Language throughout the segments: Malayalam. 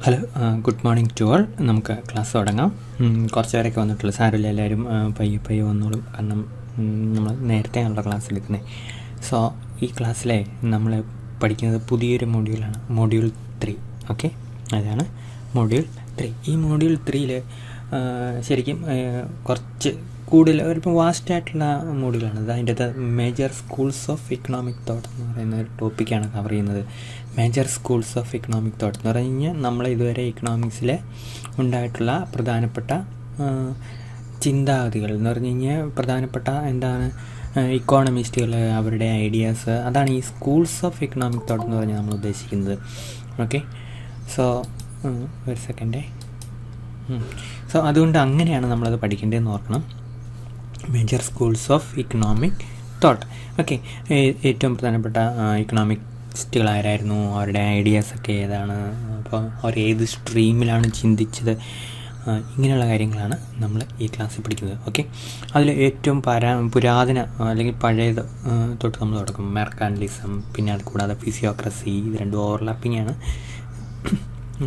Hello, good morning to all. നമുക്ക് ക്ലാസ് തുടങ്ങാം. കുറച്ച് പേരൊക്കെ വന്നിട്ടുള്ളൂ. സാരമില്ല, എല്ലാവരും പയ്യെ വന്നോളും. കാരണം നമ്മൾ നേരത്തെയാണല്ലോ ക്ലാസ് എടുക്കുന്നത്. സോ ഈ ക്ലാസ്സിലെ നമ്മൾ പഠിക്കുന്നത് പുതിയൊരു മോഡ്യൂളാണ്, മൊഡ്യൂൾ 3. ഓക്കെ, അതാണ് മൊഡ്യൂൾ 3. ഈ മൊഡ്യൂൾ 3ൽ ശരിക്കും കുറച്ച് കൂടുതൽ ഒരു വാസ്റ്റായിട്ടുള്ള മോഡ്യൂളാണ്. അതിൻ്റെ അകത്ത് major schools of economic thought എന്ന് പറയുന്ന ഒരു ടോപ്പിക്കാണ് കവർ ചെയ്യുന്നത്. Major schools of economic thought എന്ന് പറഞ്ഞു കഴിഞ്ഞാൽ നമ്മൾ ഇതുവരെ ഇക്കണോമിക്സിൽ ഉണ്ടായിട്ടുള്ള പ്രധാനപ്പെട്ട ചിന്താഗതികൾ എന്ന് പറഞ്ഞു കഴിഞ്ഞാൽ പ്രധാനപ്പെട്ട എന്താണ് ഇക്കോണമിസ്റ്റുകൾ, അവരുടെ ഐഡിയാസ്, അതാണ് ഈ സ്കൂൾസ് ഓഫ് ഇക്കണോമിക് തോട്ട് എന്ന് പറഞ്ഞാൽ നമ്മൾ ഉദ്ദേശിക്കുന്നത്. ഓക്കെ, സോ ഒരു സെക്കൻഡേ. സോ അതുകൊണ്ട് അങ്ങനെയാണ് നമ്മളത് പഠിക്കേണ്ടതെന്ന് ഓർക്കണം. Major schools of economic thought. Okay, ഏറ്റവും പ്രധാനപ്പെട്ട ഇക്കണോമിക്സ്റ്റുകളായിരുന്നു, അവരുടെ ഐഡിയാസൊക്കെ ഏതാണ്, അപ്പോൾ അവർ ഏത് സ്ട്രീമിലാണ് ചിന്തിച്ചത്, ഇങ്ങനെയുള്ള കാര്യങ്ങളാണ് നമ്മൾ ഈ ക്ലാസ്സിൽ പഠിക്കുന്നത്. ഓക്കെ, അതിൽ ഏറ്റവും പുരാതന അല്ലെങ്കിൽ പഴയത് തൊട്ട് നമ്മൾ തുടങ്ങും. മെർക്കാന്റിലിസം, പിന്നെ അത് കൂടാതെ ഫിസിയോക്രസി. ഇത് രണ്ടും ഓവർലാപ്പിംഗ് ആണ്.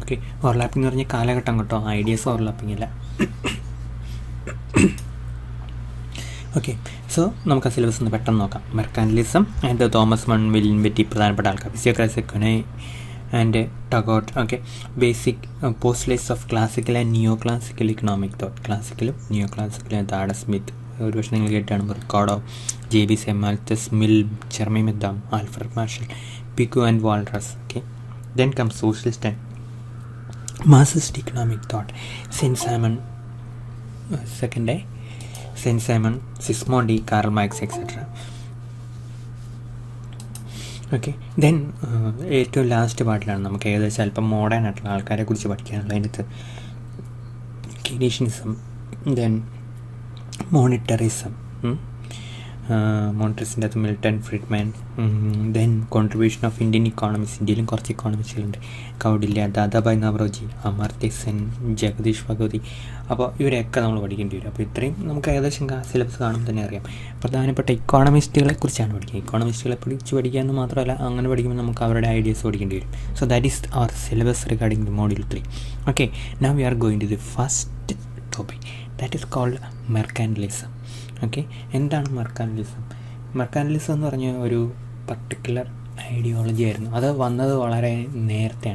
ഓക്കെ, ഓവർലാപ്പിംഗ് എന്ന് പറഞ്ഞാൽ കാലഘട്ടം കേട്ടോ, ഐഡിയാസ് ഓവർലാപ്പിംഗ് അല്ല. ഓക്കെ, സോ നമുക്ക് ആ സിലബസ് ഒന്ന് പെട്ടെന്ന് നോക്കാം. മെർക്കാന്റിലിസം ആൻഡ് തോമസ് മൺവില്ലിനെ പറ്റി പ്രധാനപ്പെട്ട ആൾക്കാർ. Physiocracy, Quesnay and Turgot. Okay, basic postulates of classical and neo classical economic thought. ക്ലാസിക്കലും നിയോ ക്ലാസിക്കലും താഡ സ്മിത്ത്, ഒരു പക്ഷേ നിങ്ങൾ കേട്ടാണ്. Ricardo, JB Malthus, Mill, Jeremy Bentham, Alfred Marshall, Pigou and Walras. Okay, then come socialist and Marxist economic thought. Saint Simon, Saint Simon, Sismondi, Karl Marx, etcetera. Okay, then ഏറ്റവും ലാസ്റ്റ് പാർട്ടിലാണ് നമുക്ക് ഏകദേശം അല്പം മോഡേൺ ആയിട്ടുള്ള ആൾക്കാരെ കുറിച്ച് പഠിക്കാനുള്ള. അതിനകത്ത് കീനീഷ്യനിസം, ദെൻ മോണിറ്ററിസം, മോണിറ്ററിസിൻ്റെ അകത്ത് Milton Friedman, then contribution of Indian economics. ഇന്ത്യയിലും കുറച്ച് ഇക്കോണമിക്സുകളുണ്ട്. കൗഡില്യ, ദാദാഭായ് നവറോജി, അമർത്യ സെൻ, ജഗദീഷ് ഭഗവതി. അപ്പോൾ ഇവരെയൊക്കെ നമ്മൾ പഠിക്കേണ്ടി വരും. അപ്പോൾ ഇത്രയും നമുക്ക് ഏകദേശം സിലബസ് കാണുമ്പോൾ തന്നെ അറിയാം. പ്രധാനപ്പെട്ട ഇക്കോണമിസ്റ്റുകളെ കുറിച്ചാണ് പഠിക്കുന്നത്. ഇക്കോണമിസ്റ്റുകളെ കുറിച്ച് പഠിക്കാമെന്ന് മാത്രമല്ല, അങ്ങനെ പഠിക്കുമ്പോൾ നമുക്ക് അവരുടെ ഐഡിയാസ് പഠിക്കേണ്ടി വരും. So that is our syllabus regarding the module 3. Okay, now we are going to the first topic, that is called mercantilism. Okay, എന്താണ് മെർക്കാന്റിലിസം? മെർക്കാന്റിലിസം എന്ന് പറഞ്ഞ ഒരു പർട്ടിക്കുലർ ഐഡിയോളജി ആയിരുന്നു. അത് വന്നത് വളരെ നേരത്തെ.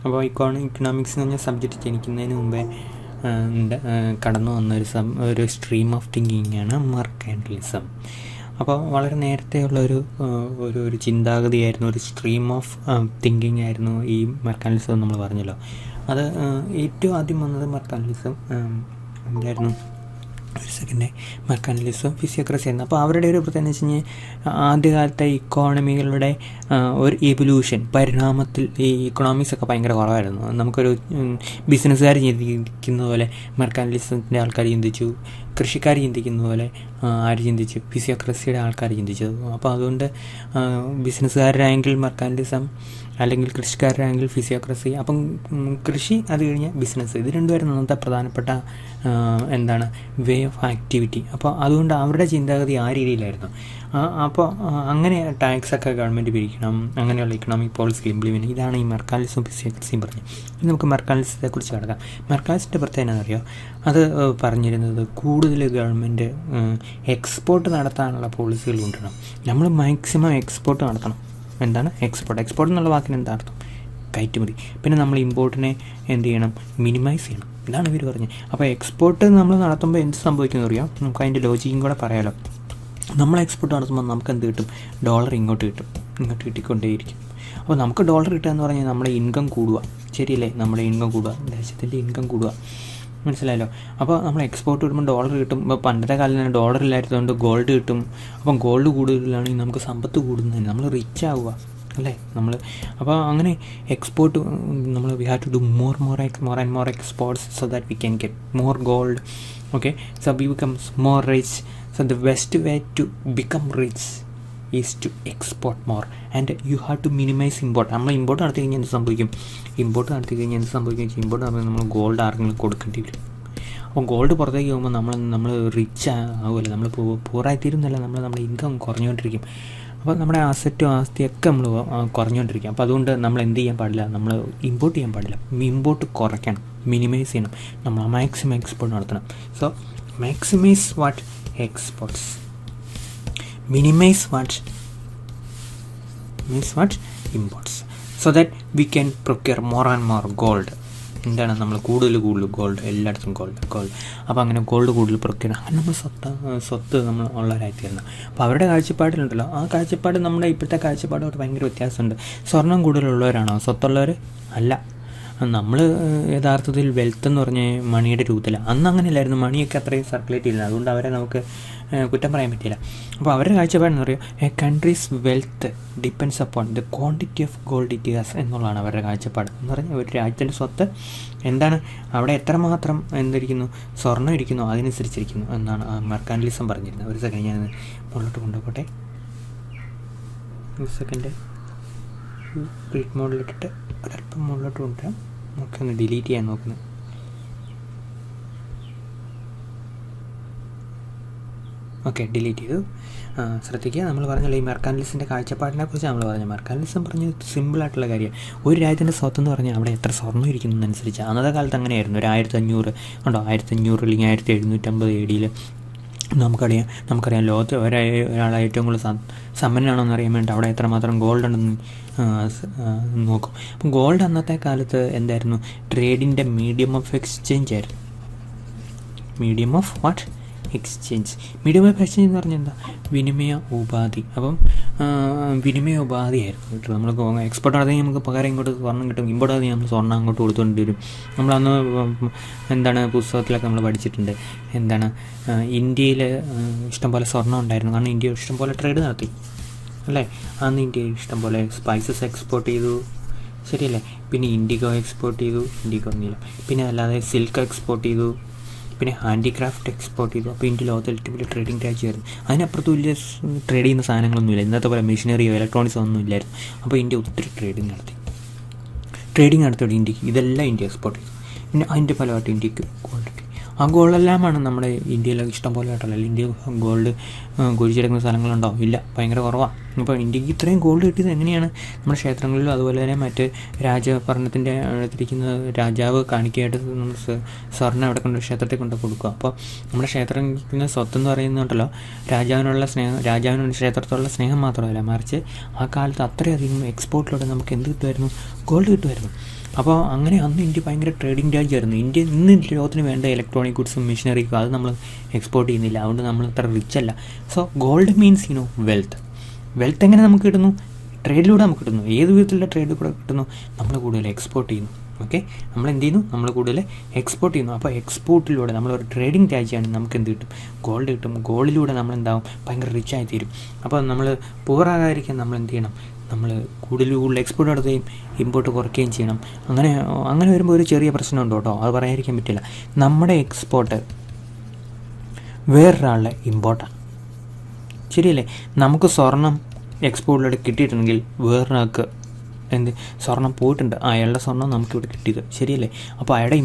അപ്പോൾ ഇക്കണോമിക്സ് എന്ന് പറഞ്ഞ സബ്ജക്റ്റ് ജനിക്കുന്നതിന് മുമ്പേ കടന്നു വന്ന ഒരു സ്ട്രീം ഓഫ് തിങ്കിങ്ങാണ് മെർക്കാന്റിലിസം. അപ്പോൾ വളരെ നേരത്തെയുള്ള ഒരു ചിന്താഗതിയായിരുന്നു, ഒരു സ്ട്രീം ഓഫ് തിങ്കിങ് ആയിരുന്നു ഈ മെർക്കാന്റിലിസം നമ്മൾ പറഞ്ഞല്ലോ. അത് ഏറ്റവും ആദ്യം വന്നത് മെർക്കാന്റിലിസം എന്തായിരുന്നു? ഒരു സെക്കൻഡ്. മെർക്കാന്റിലിസം, ഫിസിയോക്രസി ആയിരുന്നു. അപ്പോൾ അവരുടെ ഒരു പ്രത്യേകത എന്ന് വെച്ച് കഴിഞ്ഞാൽ ആദ്യകാലത്തെ ഇക്കോണമികളുടെ ഒരു എവല്യൂഷൻ, പരിണാമത്തിൽ ഈ ഇക്കണോമിക്സ് ഒക്കെ ഭയങ്കര കുറവായിരുന്നു. നമുക്കൊരു ബിസിനസ്സുകാർ ചിന്തിക്കുന്ന പോലെ മെർക്കാന്റിലിസത്തിൻ്റെ ആൾക്കാർ ചിന്തിച്ചു, കൃഷിക്കാർ ചിന്തിക്കുന്ന പോലെ ആര് ചിന്തിച്ചു? ഫിസിയോക്രസിയുടെ ആൾക്കാർ ചിന്തിച്ചു. അപ്പോൾ അതുകൊണ്ട് ബിസിനസ്സുകാരുടെ ആംഗിൾ മെർക്കാന്റിലിസം, അല്ലെങ്കിൽ കൃഷിക്കാരുടെ ആംഗിൾ ഫിസിയോക്രസി. അപ്പം കൃഷി, അത് കഴിഞ്ഞ് ബിസിനസ്, ഇത് രണ്ടുമായിരുന്നു അന്നത്തെ പ്രധാനപ്പെട്ട എന്താണ് വേ ഓഫ് ആക്ടിവിറ്റി. അപ്പോൾ അതുകൊണ്ട് അവരുടെ ചിന്താഗതി ആ രീതിയിലായിരുന്നു. അപ്പോൾ അങ്ങനെ ടാക്സൊക്കെ ഗവൺമെൻറ് പിരിക്കണം, അങ്ങനെയുള്ള ഇക്കണോമിക് പോളിസി ഇംപ്ലിമെൻറ്റ്. ഇതാണ് ഈ മെർക്കാന്റിലിസം ഫിസിയോക്രസിയും പറഞ്ഞത്. ഇനി നമുക്ക് മെർക്കാന്റിലിസത്തെ കുറിച്ച് കിടക്കാം. മെർക്കാന്റിലിസത്തിൻ്റെ പ്രത്യേകത എന്താണെന്നറിയോ? അത് പറഞ്ഞിരുന്നത് കൂടുതൽ ഗവൺമെൻറ് എക്സ്പോർട്ട് നടത്താനുള്ള പോളിസികൾ കൊണ്ടുവരണം. നമ്മൾ മാക്സിമം എക്സ്പോർട്ട് നടത്തണം. എന്താണ് എക്സ്പോർട്ട് എന്നുള്ള വാക്കിന് എന്താ അർത്ഥം? കയറ്റുമതി. പിന്നെ നമ്മൾ ഇമ്പോർട്ടിനെ എന്ത് ചെയ്യണം? മിനിമൈസ് ചെയ്യണം. ഇതാണ് ഇവർ പറഞ്ഞത്. അപ്പോൾ എക്സ്പോർട്ട് നമ്മൾ നടത്തുമ്പോൾ എന്ത് സംഭവിക്കുമെന്ന് അറിയാം. നമുക്ക് അതിൻ്റെ ലോജിക്കും കൂടെ പറയാമല്ലോ. നമ്മൾ എക്സ്പോർട്ട് നടത്തുമ്പോൾ നമുക്ക് എന്ത് കിട്ടും? ഡോളർ ഇങ്ങോട്ട് കിട്ടിക്കൊണ്ടേയിരിക്കും. അപ്പോൾ നമുക്ക് ഡോളർ കിട്ടുക എന്ന് പറഞ്ഞാൽ നമ്മുടെ ഇൻകം കൂടുക. ശരിയല്ലേ? നമ്മുടെ ഇൻകം കൂടുക, ദേശത്തിൻ്റെ ഇൻകം കൂടുക. മനസ്സിലായല്ലോ? അപ്പോൾ നമ്മൾ എക്സ്പോർട്ട് കിട്ടുമ്പോൾ ഡോളർ കിട്ടും. ഇപ്പോൾ പണ്ടത്തെ കാലത്ത് തന്നെ ഡോളർ ഇല്ലാത്തതുകൊണ്ട് ഗോൾഡ് കിട്ടും. അപ്പം ഗോൾഡ് കൂടുതലാണെങ്കിൽ നമുക്ക് സമ്പത്ത് കൂടുന്നതിന് നമ്മൾ റിച്ച് ആവുക, അല്ലേ നമ്മൾ? അപ്പോൾ അങ്ങനെ എക്സ്പോർട്ട് നമ്മൾ we have to do more exports so that we can get more gold. Okay, so we becomes more rich. So the best way to become rich is to export more, and you have to minimize import. നമ്മൾ ഇമ്പോർട്ട് നടത്തി കഴിഞ്ഞാൽ എന്ത് സംഭവിക്കും? ഇമ്പോർട്ട് നമ്മൾ ഗോൾഡ് ആർക്കെങ്കിലും കൊടുക്കേണ്ടി വരും. അപ്പോൾ ഗോൾഡ് പുറത്തേക്ക് പോകുമ്പോൾ നമ്മൾ റിച്ച് ആവുമല്ലോ, നമ്മൾ പൂറായി തീരുന്നല്ല, നമ്മുടെ ഇൻകം കുറഞ്ഞുകൊണ്ടിരിക്കും. അപ്പോൾ നമ്മുടെ ആസറ്റും ആസ്തിയൊക്കെ നമ്മൾ കുറഞ്ഞുകൊണ്ടിരിക്കുക. അപ്പോൾ അതുകൊണ്ട് നമ്മൾ എന്ത് ചെയ്യാൻ പാടില്ല, നമ്മൾ ഇമ്പോർട്ട് ചെയ്യാൻ പാടില്ല, ഇമ്പോർട്ട് കുറയ്ക്കണം, മിനിമൈസ് ചെയ്യണം, നമ്മൾ മാക്സിമം എക്സ്പോർട്ട് നടത്തണം. So maximise what exports, minimise what imports, so that we can procure more and more gold. എന്താണ് നമ്മൾ കൂടുതൽ ഗോൾഡ്, എല്ലായിടത്തും ഗോൾഡ്. അപ്പോൾ അങ്ങനെ ഗോൾഡ് കൂടുതൽ പ്രൊക്യൂർ, അങ്ങനെ നമ്മൾ സ്വത്ത് നമ്മൾ ഉള്ളവരായിത്തീരണം. അപ്പോൾ അവരുടെ കാഴ്ചപ്പാടിലുണ്ടല്ലോ, ആ കാഴ്ചപ്പാട് നമ്മുടെ ഇപ്പോഴത്തെ കാഴ്ചപ്പാടോട്ട് ഭയങ്കര വ്യത്യാസമുണ്ട്. സ്വർണം കൂടുതലുള്ളവരാണോ സ്വത്തുള്ളവർ? അല്ല. നമ്മൾ യഥാർത്ഥത്തിൽ വെൽത്ത് എന്ന് പറഞ്ഞാൽ മണിയുടെ രൂപത്തിലാണ്. അന്ന് അങ്ങനെയല്ലായിരുന്നു, മണിയൊക്കെ അത്രയും സർക്കുലേറ്റ് ചെയ്യില്ല, അതുകൊണ്ട് അവരെ നമുക്ക് കുറ്റം പറയാൻ പറ്റില്ല. അപ്പോൾ അവരുടെ കാഴ്ചപ്പാടെന്ന് പറയുക, A countries wealth depends upon the quantity of gold it has എന്നുള്ളതാണ് അവരുടെ കാഴ്ചപ്പാട്. എന്ന് പറഞ്ഞാൽ ഒരു രാജ്യത്തിൻ്റെ സ്വത്ത് എന്താണ്, അവിടെ എത്രമാത്രം എന്തിരിക്കുന്നു, സ്വർണ്ണം ഇരിക്കുന്നു, അതിനനുസരിച്ചിരിക്കുന്നു എന്നാണ് മെർക്കാന്റിലിസം പറഞ്ഞിരുന്നത്. ഒരു സെക്കൻഡ് ഞാൻ മുകളിലോട്ട് കൊണ്ടുപോകട്ടെ, ഒരു സെക്കൻഡ് റീഡ് മോഡിലിട്ടിട്ട് ഒരല്പം മുകളിലോട്ട് കൊണ്ടുവരാം. നമുക്കൊന്ന് ഡിലീറ്റ് ചെയ്യാൻ നോക്കുന്നത്. ഓക്കെ, ഡിലീറ്റ് ചെയ്തു. ശ്രദ്ധിക്കുക, നമ്മൾ പറഞ്ഞല്ലോ ഈ മെർക്കാന്റിലിസത്തിൻ്റെ കാഴ്ചപ്പാടിനെ കുറിച്ച് നമ്മൾ പറഞ്ഞു. മെർക്കാന്റിലിസം പറഞ്ഞത് സിമ്പിളായിട്ടുള്ള കാര്യമാണ്. ഒരു രാജ്യത്തിൻ്റെ സ്വത്തെന്ന് പറഞ്ഞാൽ അവിടെ എത്ര സ്വർണ്ണം ഇരിക്കുന്നതനുസരിച്ച്. അന്നത്തെ കാലത്ത് അങ്ങനെയായിരുന്നു. ഒരു 1500 ഉണ്ടോ, 1500 അല്ലെങ്കിൽ 1750 AD നമുക്കറിയാം ലോകത്ത് ഒരാൾ ഏറ്റവും കൂടുതൽ സമ്പന്നനാണോന്ന് അറിയാൻ വേണ്ടി അവിടെ എത്രമാത്രം ഗോൾഡ് ഉണ്ടെന്ന് നോക്കും. അപ്പം ഗോൾഡ് അന്നത്തെ കാലത്ത് എന്തായിരുന്നു, ട്രേഡിൻ്റെ മീഡിയം ഓഫ് എക്സ്ചേഞ്ച് ആയിരുന്നു. മീഡിയം ഓഫ് എക്സ്ചേഞ്ച് എന്ന് പറഞ്ഞാൽ എന്താ, വിനിമയ ഉപാധി. അപ്പം വിനിമയ ഉപാധിയായിരുന്നു കേട്ടോ. നമ്മൾ എക്സ്പോർട്ട് നടത്തി നമുക്ക് പകരം ഇങ്ങോട്ട് സ്വർണ്ണം കിട്ടും, ഇമ്പോർട്ട് നടത്തി നമ്മൾ സ്വർണ്ണം അങ്ങോട്ട് കൊടുത്തുകൊണ്ട് വരും. നമ്മളന്ന് എന്താണ് പുസ്തകത്തിലൊക്കെ നമ്മൾ പഠിച്ചിട്ടുണ്ട്, എന്താണ് ഇന്ത്യയിൽ ഇഷ്ടംപോലെ സ്വർണ്ണം ഉണ്ടായിരുന്നു, കാരണം ഇന്ത്യ ഇഷ്ടംപോലെ ട്രേഡ് നടത്തി അല്ലേ. അന്ന് ഇന്ത്യയിൽ ഇഷ്ടംപോലെ സ്പൈസസ് എക്സ്പോർട്ട് ചെയ്തു, ശരിയല്ലേ. പിന്നെ ഇൻഡിഗോ എക്സ്പോർട്ട് ചെയ്തു, ഇൻഡിഗോ ഒന്നുമില്ല. പിന്നെ അല്ലാതെ സിൽക്ക് എക്സ്പോർട്ട് ചെയ്തു, പിന്നെ ഹാൻഡിക്രാഫ്റ്റ് എക്സ്പോർട്ട് ചെയ്തു. അപ്പോൾ ഇന്ത്യ ലോകത്ത് ഏറ്റവും വലിയ ട്രേഡിംഗ് രാജ്യമായിരുന്നു. അതിനപ്പുറത്ത് വലിയ ട്രേഡ് ചെയ്യുന്ന സാധനങ്ങളൊന്നുമില്ല, ഇന്നത്തെ പോലെ മെഷീനറിയോ ഇലക്ട്രോണിക്സോ ഒന്നും ഇല്ലായിരുന്നു. അപ്പോൾ ഇന്ത്യ ഒത്തിരി ട്രേഡിംഗ് നടത്തിയോടെ ഇന്ത്യക്ക് ഇതെല്ലാം ഇന്ത്യ എക്സ്പോർട്ട് ചെയ്തു. പിന്നെ അതിൻ്റെ ഫലമായിട്ട് ഇന്ത്യക്ക് ഗോൾഡ് കിട്ടി. ആ ഗോൾഡെല്ലാമാണ് നമ്മുടെ ഇന്ത്യയിലെ ഇഷ്ടം പോലെ ആയിട്ടല്ല. ഇന്ത്യ ഗോൾഡ് കുഴിച്ചെടുക്കുന്ന സ്ഥലങ്ങളുണ്ടാവും, ഇല്ല, ഭയങ്കര കുറവാണ്. അപ്പോൾ ഇന്ത്യക്ക് ഇത്രയും ഗോൾഡ് കിട്ടിയത് എങ്ങനെയാണ്, നമ്മുടെ ക്ഷേത്രങ്ങളിലും അതുപോലെ തന്നെ മറ്റ് രാജഭരണത്തിൻ്റെ അടുത്തിരിക്കുന്ന രാജാവ് കാണിക്കയായിട്ട് സ്വർണ്ണം അവിടെ കൊണ്ട് ക്ഷേത്രത്തിൽ കൊണ്ട് കൊടുക്കുക. അപ്പോൾ നമ്മുടെ ക്ഷേത്രത്തിന് സ്വത്തെന്ന് പറയുന്നുണ്ടല്ലോ, രാജാവിനോട് ക്ഷേത്രത്തോടുള്ള സ്നേഹം മാത്രമല്ല, മറിച്ച് ആ കാലത്ത് അത്രയധികം എക്സ്പോർട്ടിലൂടെ നമുക്ക് എന്ത് കിട്ടുമായിരുന്നു, ഗോൾഡ് കിട്ടുമായിരുന്നു. അപ്പോൾ അങ്ങനെ അന്ന് ഇന്ത്യ ഭയങ്കര ട്രേഡിംഗ് രാജ്യമായിരുന്നു. ഇന്ത്യ ഇന്ന് ലോകത്തിന് വേണ്ട ഇലക്ട്രോണിക് ഗുഡ്സും മെഷീനറിക്കും അത് നമ്മൾ എക്സ്പോർട്ട് ചെയ്യുന്നില്ല, അതുകൊണ്ട് നമ്മൾ അത്ര റിച്ച് അല്ല. സോ ഗോൾഡ് മീൻസ് വെൽത്ത് എങ്ങനെ നമുക്ക് കിട്ടുന്നു, ട്രേഡിലൂടെ നമുക്ക് കിട്ടുന്നു. ഏത് വിധത്തിലുള്ള ട്രേഡ് കൂടെ കിട്ടുന്നു, നമ്മൾ കൂടുതൽ എക്സ്പോർട്ട് ചെയ്യുന്നു. ഓക്കെ, നമ്മൾ എന്ത് ചെയ്യുന്നു, നമ്മൾ കൂടുതൽ എക്സ്പോർട്ട് ചെയ്യുന്നു. അപ്പോൾ എക്സ്പോർട്ടിലൂടെ നമ്മളൊരു ട്രേഡിംഗ് രാജ്യമാണ്, നമുക്ക് എന്ത് കിട്ടും, ഗോൾഡ് കിട്ടും. ഗോൾഡിലൂടെ നമ്മൾ എന്താവും, ഭയങ്കര റിച്ചായി തീരും. അപ്പോൾ നമ്മൾ പൂറാകാതിരിക്കാൻ നമ്മൾ എന്ത് ചെയ്യണം, നമ്മൾ കൂടുതൽ എക്സ്പോർട്ട് നടത്തുകയും ഇമ്പോർട്ട് കുറയ്ക്കുകയും ചെയ്യണം. അങ്ങനെ വരുമ്പോൾ ഒരു ചെറിയ പ്രശ്നമുണ്ട് കേട്ടോ, അത് പറയാതിരിക്കാൻ പറ്റില്ല. നമ്മുടെ എക്സ്പോർട്ട് വേറൊരാളുടെ ഇമ്പോർട്ടാണ്, ശരിയല്ലേ. നമുക്ക് സ്വർണം എക്സ്പോർട്ടിലൂടെ കിട്ടിയിട്ടുണ്ടെങ്കിൽ വേറൊരാൾക്ക് സ്വർണം പോയിട്ടുണ്ട്, അയാളുടെ സ്വർണം നമുക്കിവിടെ കിട്ടിയത്, ശരിയല്ലേ. അപ്പോൾ അയാളുടെ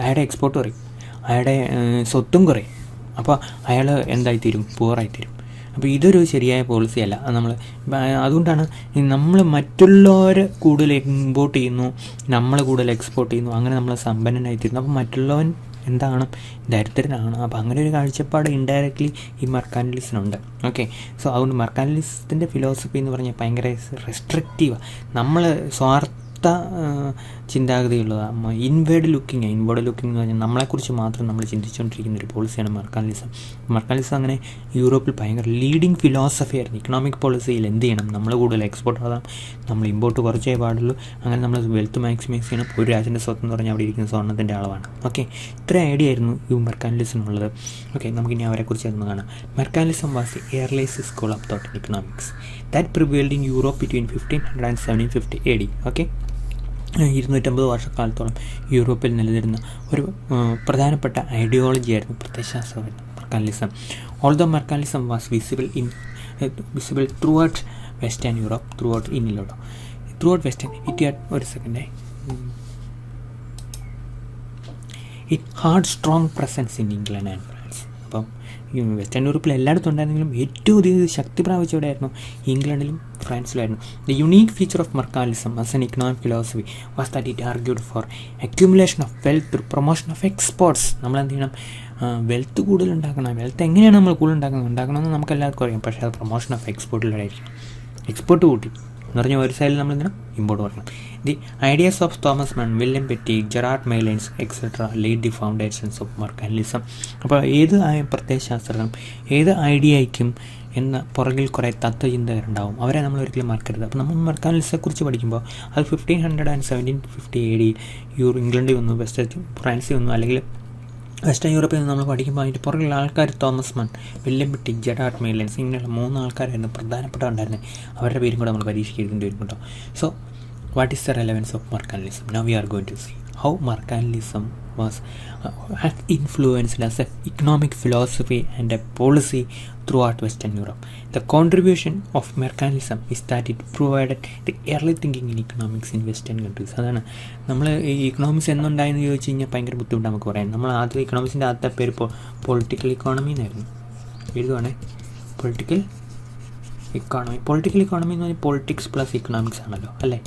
അയാളുടെ എക്സ്പോർട്ട് കുറയും, അയാളുടെ സ്വത്തും കുറയും. അപ്പോൾ അയാൾ എന്തായിത്തീരും, പൂറായിത്തീരും. അപ്പോൾ ഇതൊരു ശരിയായ പോളിസി അല്ല. അതുകൊണ്ടാണ് നമ്മൾ മറ്റുള്ളവർ കൂടുതൽ ഇമ്പോർട്ട് ചെയ്യുന്നു, നമ്മൾ കൂടുതൽ എക്സ്പോർട്ട് ചെയ്യുന്നു, അങ്ങനെ നമ്മൾ സമ്പന്നനായിത്തീരുന്നു. അപ്പോൾ മറ്റുള്ളവൻ എന്താണ്, ദരിദ്രനാണ്. അപ്പോൾ അങ്ങനെ ഒരു കാഴ്ചപ്പാട് ഇൻഡയറക്റ്റ്ലി ഈ മെർക്കാന്റിലിസത്തിനുണ്ട്. ഓക്കെ, സോ അതുകൊണ്ട് മെർക്കാന്റിലിസത്തിൻ്റെ ഫിലോസഫി എന്ന് പറഞ്ഞാൽ ഭയങ്കര റെസ്ട്രിക്റ്റീവാണ്. നമ്മൾ ചിന്താഗതിയുള്ളതാണ്. ഇൻവേർഡ് ലുക്കിംഗ് എന്ന് പറഞ്ഞാൽ നമ്മളെക്കുറിച്ച് മാത്രം നമ്മൾ ചിന്തിച്ചുകൊണ്ടിരിക്കുന്ന ഒരു പോളിസിയാണ് മെർക്കാന്റിലിസം. അങ്ങനെ യൂറോപ്പിൽ ഭയങ്കര ലീഡിങ് ഫിലോസഫി ആയിരുന്നു. ഇക്കണോമിക് പോളിസിയിൽ എന്ത് ചെയ്യണം, നമ്മൾ കൂടുതൽ എക്സ്പോർട്ട് ആകാം, നമ്മൾ ഇമ്പോർട്ട് കുറച്ചേ പാടുള്ളൂ, അങ്ങനെ നമ്മൾ വെൽത്ത് മാക്സിമൈസ് ചെയ്യണം. ഒരു രാജ്യത്തിൻ്റെ സ്വത്ത് എന്ന് പറഞ്ഞാൽ അവിടെ ഇരിക്കുന്ന സ്വർണ്ണത്തിൻ്റെ അളവാണ്. ഓക്കെ, ഇത്ര ഐഡിയ ആയിരുന്നു ഈ മെർക്കാന്റിലിസത്തിനുള്ളത്. ഓക്കെ, നമുക്കിനി അവരെക്കുറിച്ച് ഒന്ന് കാണാം. Mercantilism was the earliest school of thought in economics that prevailed in Europe between 1500 and 1750 AD. Okay, 250 വർഷക്കാലത്തോളം യൂറോപ്പിൽ നിലനിരുന്ന ഒരു പ്രധാനപ്പെട്ട ഐഡിയോളജിയായിരുന്നു, പ്രത്യയശാസ്ത്രമായിരുന്നു mercantilism. Although mercantilism was visible throughout western Europe, throughout western it had strong presence in England and France. അപ്പം വെസ്റ്റേൺ യൂറോപ്പിൽ എല്ലായിടത്തും ഉണ്ടായിരുന്നെങ്കിലും ഏറ്റവും അധികം ശക്തി പ്രാപിച്ചവിടെയായിരുന്നു ഇംഗ്ലണ്ടിലും ഫ്രാൻസിലായിരുന്നു. The unique feature of mercantilism as an economic philosophy was that it argued four accumulation of wealth through promotion of exports. നമ്മളെന്ത് ചെയ്യണം? വെൽത്ത് കൂടുതൽ ഉണ്ടാക്കണം. വെൽത്ത് എങ്ങനെയാണ് നമ്മൾ കൂടുതൽ ഉണ്ടാക്കണമെന്ന് നമുക്ക് എല്ലാവർക്കും അറിയാം. പക്ഷേ അത് പ്രൊമോഷൻ ഓഫ് എക്സ്പോർട്ടിലായിരിക്കും. എക്സ്പോർട്ട് കൂട്ടി എന്ന് പറഞ്ഞാൽ ഒരു സൈഡിൽ നമ്മൾ എന്തിനാണ് ഇമ്പോർട്ട് പറയണം. The ideas of Thomas Mun, William Petty, Gerard Malynes etcetera laid the foundations of mercantilism. അപ്പോൾ ഏത് പ്രത്യയശാസ്ത്രം ഏത് ഐഡിയയ്ക്കും എന്ന പുറകിൽ കുറേ തത്വചിന്തകരുണ്ടാവും. അവരെ നമ്മൾ ഒരിക്കലും മറക്കരുത്. അപ്പോൾ നമ്മൾ മെർക്കാന്റിലിസത്തെക്കുറിച്ച് പഠിക്കുമ്പോൾ അത് 1500 and 1750 AD ഇംഗ്ലണ്ടിൽ വന്നു, ഫ്രാൻസിൽ വന്നു, അല്ലെങ്കിൽ വെസ്റ്റേൺ യൂറോപ്പിൽ നിന്ന് നമ്മൾ പഠിക്കുമ്പോൾ അതിൻ്റെ പുറകിലുള്ള ആൾക്കാർ Thomas Mun, William Petty, Gerard മെയ്ലൈൻസ് ഇങ്ങനെയുള്ള 3 ആൾക്കാരായിരുന്നു പ്രധാനപ്പെട്ട ഉണ്ടായിരുന്നത്. അവരുടെ പേരും കൂടെ നമ്മൾ പരീക്ഷയ്ക്ക് എഴുതേണ്ടി വരും കേട്ടോ. So what is the relevance of mercantilism? Now we are going to see how mercantilism has influenced as an economic philosophy and a policy throughout Western Europe. The contribution of mercantilism is that it provided the early thinking in economics in Western countries. അതാണ് നമ്മൾ ഈ ഇക്കണോമിക്സ് എന്നുണ്ടായെന്ന് ചോദിച്ചു കഴിഞ്ഞാൽ ഭയങ്കര ബുദ്ധിമുട്ട് നമുക്ക് പറയാം. നമ്മൾ ആദ്യം ഇക്കണോമിക്സിൻ്റെ ആദ്യത്തെ പേര് പൊളിറ്റിക്കൽ ഇക്കോണമി എന്നായിരുന്നു. എഴുതുവാണേ പൊളിറ്റിക്കൽ ഇക്കോണമി. പൊളിറ്റിക്കൽ ഇക്കോണമി എന്ന് പറഞ്ഞാൽ പൊളിറ്റിക്സ് പ്ലസ് ഇക്കണോമിക്സ് ആണല്ലോ, അല്ലേ?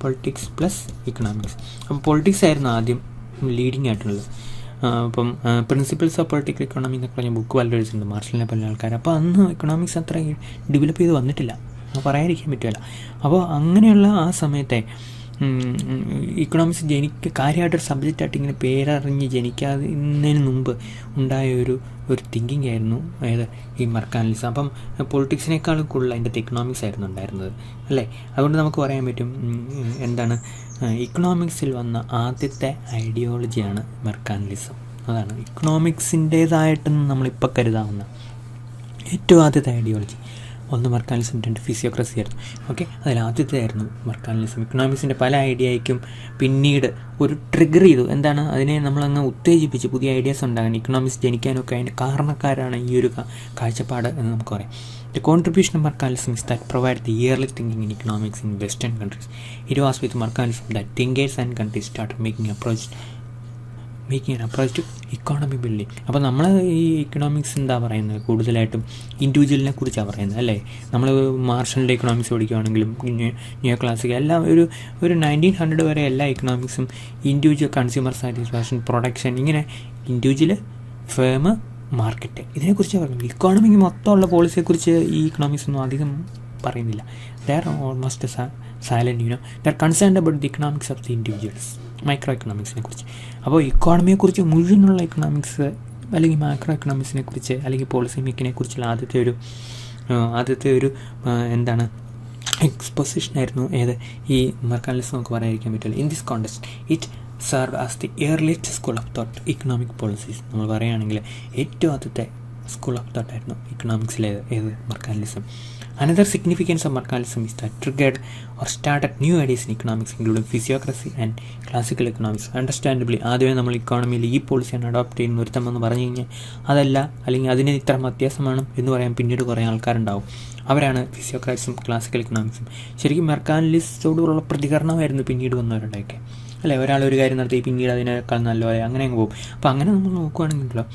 Politics plus economics. അപ്പം പൊളിറ്റിക്സ് ആയിരുന്നു ആദ്യം ലീഡിങ് ആയിട്ടുള്ളത്. അപ്പം പ്രിൻസിപ്പിൾസ് ഓഫ് പൊളിറ്റിക്കൽ ഇക്കോണമി എന്നൊക്കെ പറഞ്ഞ ബുക്ക് വളരെ എഴുതിയിട്ടുണ്ട് മാർഷലിനെ പല ആൾക്കാർ. അപ്പോൾ അന്ന് ഇക്കണോമിക്സ് അത്ര ഡെവലപ്പ് ചെയ്ത് വന്നിട്ടില്ല, പറയാതിരിക്കാൻ പറ്റുമല്ല. അപ്പോൾ അങ്ങനെയുള്ള ആ സമയത്തെ ഇക്കണോമിക്സ് കാര്യമായിട്ടൊരു സബ്ജക്റ്റായിട്ട് ഇങ്ങനെ പേരറിഞ്ഞ് ജനിക്കാതിന് മുമ്പ് ഉണ്ടായ ഒരു തിങ്കിങ് ആയിരുന്നു ഈ മെർക്കാന്റിലിസം. അപ്പം പൊളിറ്റിക്സിനേക്കാളും കൂടുതൽ അതിൻ്റെ ഇക്കണോമിക്സ് ആയിരുന്നു ഉണ്ടായിരുന്നത്, അല്ലേ? അതുകൊണ്ട് നമുക്ക് പറയാൻ പറ്റും എന്താണ് ഇക്കണോമിക്സിൽ വന്ന ആദ്യത്തെ ഐഡിയോളജിയാണ് മെർക്കാന്റിലിസം. അതാണ് ഇക്കണോമിക്സിൻ്റേതായിട്ടെന്ന് നമ്മളിപ്പോൾ കരുതാവുന്ന ഏറ്റവും ആദ്യത്തെ ഐഡിയോളജി. ഒന്ന് മെർക്കാന്റിലിസം, 2 ഫിസിയോക്രസി ആയിരുന്നു. ഓക്കെ, അതിൽ ആദ്യത്തെ ആയിരുന്നു മെർക്കാന്റിലിസം. ഇക്കണോമിക്സിൻ്റെ പല ഐഡിയയ്ക്കും പിന്നീട് ഒരു ട്രിഗർ ചെയ്തു. എന്താണ് അതിനെ നമ്മളങ്ങ് ഉത്തേജിപ്പിച്ച് പുതിയ ഐഡിയാസ് ഉണ്ടാകാൻ ഇക്കണോമിക്സ് ജനിക്കാനൊക്കെ അതിൻ്റെ കാരണക്കാരാണ് ഈ ഒരു കാഴ്ചപ്പാട് എന്ന് നമുക്ക് പറയാം. The contribution of mercantilism is that provide the early thinking in economics in Western countries. It was with mercantilism that thinkers and countries started making an approach to economy building. അപ്പോൾ നമ്മൾ ഈ ഇക്കണോമിക്സ് എന്താ പറയുന്നത്? കൂടുതലായിട്ടും ഇൻഡിവിജ്വലിനെ കുറിച്ചാണ് പറയുന്നത്, അല്ലേ? നമ്മൾ മാർഷലിൻ്റെ ഇക്കണോമിക്സ് പഠിക്കുകയാണെങ്കിലും ന്യൂ ക്ലാസിക്കൽ എല്ലാം ഒരു 1900 വരെ എല്ലാ ഇക്കണോമിക്സും ഇൻഡിവിജ്വൽ കൺസ്യൂമർ സാറ്റിസ്ഫാക്ഷൻ, പ്രൊഡക്ഷൻ, ഇങ്ങനെ ഇൻഡിവിജ്വൽ, ഫേം, മാർക്കറ്റ്, ഇതിനെക്കുറിച്ച് പറയുന്നത്. ഇക്കോണമിക്ക് മൊത്തമുള്ള പോളിസിയെക്കുറിച്ച് ഈ ഇക്കണോമിക്സ് ഒന്നും അധികം പറയുന്നില്ല. They are almost silent. They are concerned about the economics of the individuals, micro എക്കണോമിക്സിനെ കുറിച്ച്. അപ്പോൾ ഇക്കോണമിയെക്കുറിച്ച് മുഴുവനുള്ള ഇക്കണോമിക്സ് അല്ലെങ്കിൽ മാക്രോ എക്കണോമിക്സിനെ കുറിച്ച് അല്ലെങ്കിൽ പോളിസി മേക്കിനെ കുറിച്ചുള്ള ആദ്യത്തെ ഒരു എന്താണ് എക്സ്പോസിഷനായിരുന്നു ഈ മെർക്കാന്റിലിസം നമുക്ക് പറയാതിരിക്കാൻ പറ്റില്ല. In this context it serve as the earliest school of thought economic policies. നമ്മൾ പറയുകയാണെങ്കിൽ ഏറ്റവും ആദ്യത്തെ സ്കൂൾ ഓഫ് തോട്ട് ആയിരുന്നു ഇക്കണോമിക്സിലെ മെർക്കാന്റിലിസം. Another significance of mercantilism is that triggered or started new ideas in economics, including physiocracy and classical economics. Understandably, ആദ്യമേ നമ്മൾ ഇക്കോണമിയിൽ ഈ പോളിസിയാണ് അഡോപ്റ്റ് ചെയ്യുന്ന ഒരുത്തമെന്ന് പറഞ്ഞു കഴിഞ്ഞാൽ അതല്ല, അല്ലെങ്കിൽ അതിന് ഇത്ര വ്യത്യാസമാണ് എന്ന് പറയാൻ പിന്നീട് കുറേ ആൾക്കാരുണ്ടാവും. അവരാണ് ഫിസിയോക്രാറ്റ്സും ക്ലാസിക്കൽ എക്കണോമിക്സും. ശരിക്കും മെർക്കാന്റിലിസത്തോടുള്ള പ്രതികരണമായിരുന്നു പിന്നീട് വന്നവരുടെയൊക്കെ, അല്ലേ? ഒരാളൊരു കാര്യം നടത്തി പിന്നീട് അതിനേക്കാൾ നല്ലപോലെ അങ്ങനെ അങ്ങ് പോകും. അപ്പോൾ അങ്ങനെ നമ്മൾ നോക്കുകയാണെങ്കിലോ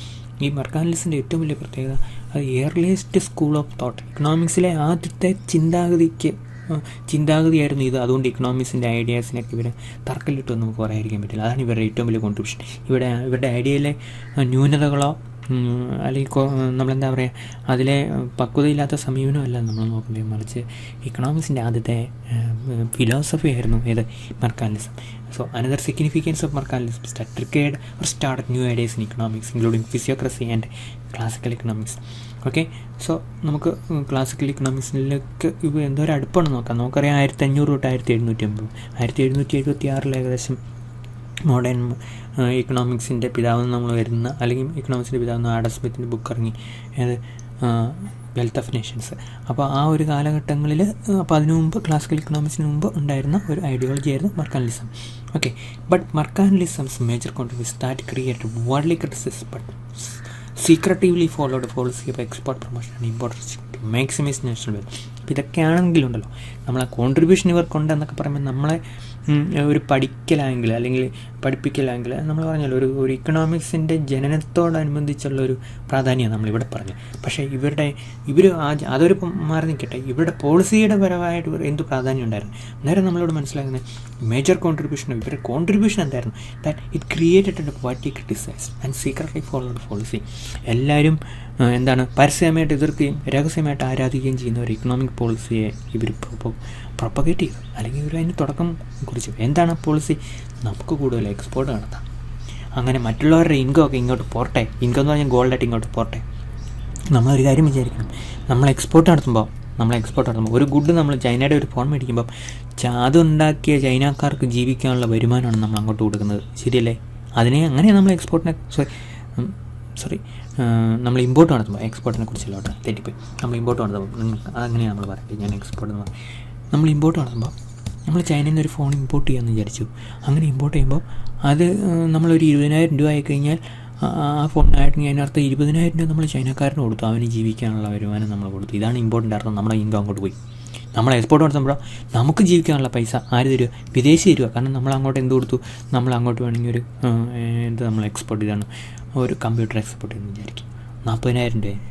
ഈ മെർക്കാന്റിലിസത്തിൻ്റെ ഏറ്റവും വലിയ പ്രത്യേകത അത് ഏർലിയസ്റ്റ് സ്കൂൾ ഓഫ് തോട്ട്, ഇക്കണോമിക്സിലെ ആദ്യത്തെ ചിന്താഗതിയായിരുന്നു ഇത്. അതുകൊണ്ട് ഇക്കണോമിക്സിൻ്റെ ഐഡിയാസിനൊക്കെ ഇവരെ തർക്കലിട്ടൊന്നും നമുക്ക് പറയാതിരിക്കാൻ പറ്റില്ല. അതാണ് ഇവരുടെ ഏറ്റവും വലിയ കോൺട്രിബ്യൂഷൻ. ഇവരുടെ ഐഡിയയിലെ ന്യൂനതകളോ അല്ലെങ്കിൽ നമ്മളെന്താ പറയുക അതിലെ പക്വതയില്ലാത്ത സമീപനമല്ല നമ്മൾ നോക്കുന്നത്, മറിച്ച് ഇക്കണോമിക്സിൻ്റെ ആദ്യത്തെ ഫിലോസഫി ആയിരുന്നു മെർക്കാന്റിലിസം. So another significance of mercantilism is that triggered or started new ideas in economics, including physiocracy and classical economics. Okay, so നമുക്ക് ക്ലാസിക്കൽ ഇക്കണോമിക്സിലേക്ക് ഇപ്പോൾ എന്തോരം അടുപ്പാണ് നമുക്കറിയാം 1500 തൊട്ട് 1750, 1776 ഏകദേശം മോഡേൺ ഇക്കണോമിക്സിൻ്റെ പിതാവെന്ന് നമ്മൾ വരുന്ന, അല്ലെങ്കിൽ ഇക്കണോമിക്സിൻ്റെ പിതാവെന്ന് ആഡം സ്മിത്തിൻ്റെ ബുക്ക് ഇറങ്ങി, വെൽത്ത് ഓഫ് നേഷൻസ്. അപ്പോൾ ആ ഒരു കാലഘട്ടങ്ങളിൽ, അപ്പോൾ അതിനു മുമ്പ് ക്ലാസിക്കൽ ഇക്കണോമിക്സിന് മുമ്പ് ഉണ്ടായിരുന്ന ഒരു ഐഡിയോളജി ആയിരുന്നു mercantilism. Okay, but mercantilism's major contributions that created worldly criticism but secretively followed policy of export promotion and import restrict to maximise national wealth. അപ്പോൾ ഇതൊക്കെയാണെങ്കിലുണ്ടല്ലോ നമ്മളെ കോൺട്രിബ്യൂഷൻ ഇവർക്കുണ്ടെന്നൊക്കെ പറയുമ്പോൾ നമ്മളെ ഒരു പഠിക്കലാങ്കിൽ അല്ലെങ്കിൽ പഠിപ്പിക്കലാങ്കിൽ നമ്മൾ പറഞ്ഞല്ലോ ഒരു ഇക്കണോമിക്സിൻ്റെ ജനനത്തോടനുബന്ധിച്ചുള്ളൊരു പ്രാധാന്യമാണ് നമ്മളിവിടെ പറഞ്ഞത്. പക്ഷേ ഇവർ അതൊരു മാറി നിൽക്കട്ടെ, ഇവരുടെ പോളിസിയുടെ പരമായിട്ട് എന്ത് പ്രാധാന്യം ഉണ്ടായിരുന്നു അന്നേരം നമ്മളോട് മനസ്സിലാക്കുന്നത് മേജർ കോൺട്രിബ്യൂഷൻ, ഇവരുടെ കോൺട്രിബ്യൂഷൻ എന്തായിരുന്നു? That it created what criticise and secretly followed policy. എല്ലാവരും പരസ്യമായിട്ട് എതിർക്കുകയും രഹസ്യമായിട്ട് ആരാധിക്കുകയും ചെയ്യുന്ന ഒരു ഇക്കണോമിക് പോളിസിയെ ഇവർ പ്രൊപ്പഗേറ്റ് ചെയ്തു, അല്ലെങ്കിൽ ഇവർ അതിന് തുടക്കം കുറിച്ചു. എന്താണ് പോളിസി? നമുക്ക് കൂടുതൽ എക്സ്പോർട്ട് നടത്താം, അങ്ങനെ മറ്റുള്ളവരുടെ ഇൻകം ഒക്കെ ഇങ്ങോട്ട് പോരട്ടെ. ഇൻകം എന്ന് പറഞ്ഞാൽ ഗോൾഡായിട്ട് ഇങ്ങോട്ട് പോരട്ടെ. നമ്മളൊരു കാര്യം വിചാരിക്കണം, നമ്മൾ എക്സ്പോർട്ട് നടത്തുമ്പോൾ ഒരു ഗുഡ് നമ്മൾ ചൈനയുടെ ഒരു ഫോൺ മേടിക്കുമ്പം അതുണ്ടാക്കിയ ചൈനക്കാർക്ക് ജീവിക്കാനുള്ള വരുമാനമാണ് നമ്മൾ അങ്ങോട്ട് കൊടുക്കുന്നത്, ശരിയല്ലേ? അങ്ങനെയാണ് നമ്മൾ എക്സ്പോർട്ടിനെ നമ്മൾ ഇമ്പോർട്ട് നടത്തുമ്പോൾ, എക്സ്പോർട്ടിനെ കുറിച്ചല്ലോട്ടെ തെറ്റിപ്പോയി. നമ്മൾ ഇമ്പോർട്ട് നടത്തുമ്പോൾ അങ്ങനെയാണ് നമ്മൾ പറയുന്നത്. ഞാൻ എക്സ്പോർട്ട് എന്ന് പറയും. നമ്മൾ ഇമ്പോർട്ട് നടത്തുമ്പോൾ നമ്മൾ ചൈനയിൽ നിന്ന് ഒരു ഫോൺ ഇമ്പോർട്ട് ചെയ്യാമെന്ന് വിചാരിച്ചു. അങ്ങനെ ഇമ്പോർട്ട് ചെയ്യുമ്പോൾ അത് നമ്മളൊരു 20,000 രൂപ ആയി കഴിഞ്ഞാൽ ആ ഫോണിനായിട്ട് അതിനർത്ഥം 20,000 രൂപ നമ്മൾ ചൈനക്കാരന് കൊടുത്തു, അവന് ജീവിക്കാനുള്ള വരുമാനം നമ്മൾ കൊടുത്തു. ഇതാണ് ഇമ്പോർട്ടിൻ്റെ അർത്ഥം. നമ്മുടെ ഇൻകം അങ്ങോട്ട് പോയി. നമ്മൾ എക്സ്പോർട്ട് നടത്തുമ്പോൾ നമുക്ക് ജീവിക്കാനുള്ള പൈസ ആര് തരിക? വിദേശി തരിക. കാരണം നമ്മൾ അങ്ങോട്ട് എന്ത് കൊടുത്തു? നമ്മൾ അങ്ങോട്ട് വേണമെങ്കിൽ നമ്മൾ എക്സ്പോർട്ട് ചെയ്താണ്, ഒരു കമ്പ്യൂട്ടർ എക്സ്പോർട്ട് ചെയ്യുന്നു വിചാരിക്കും, 40,000 രൂപ.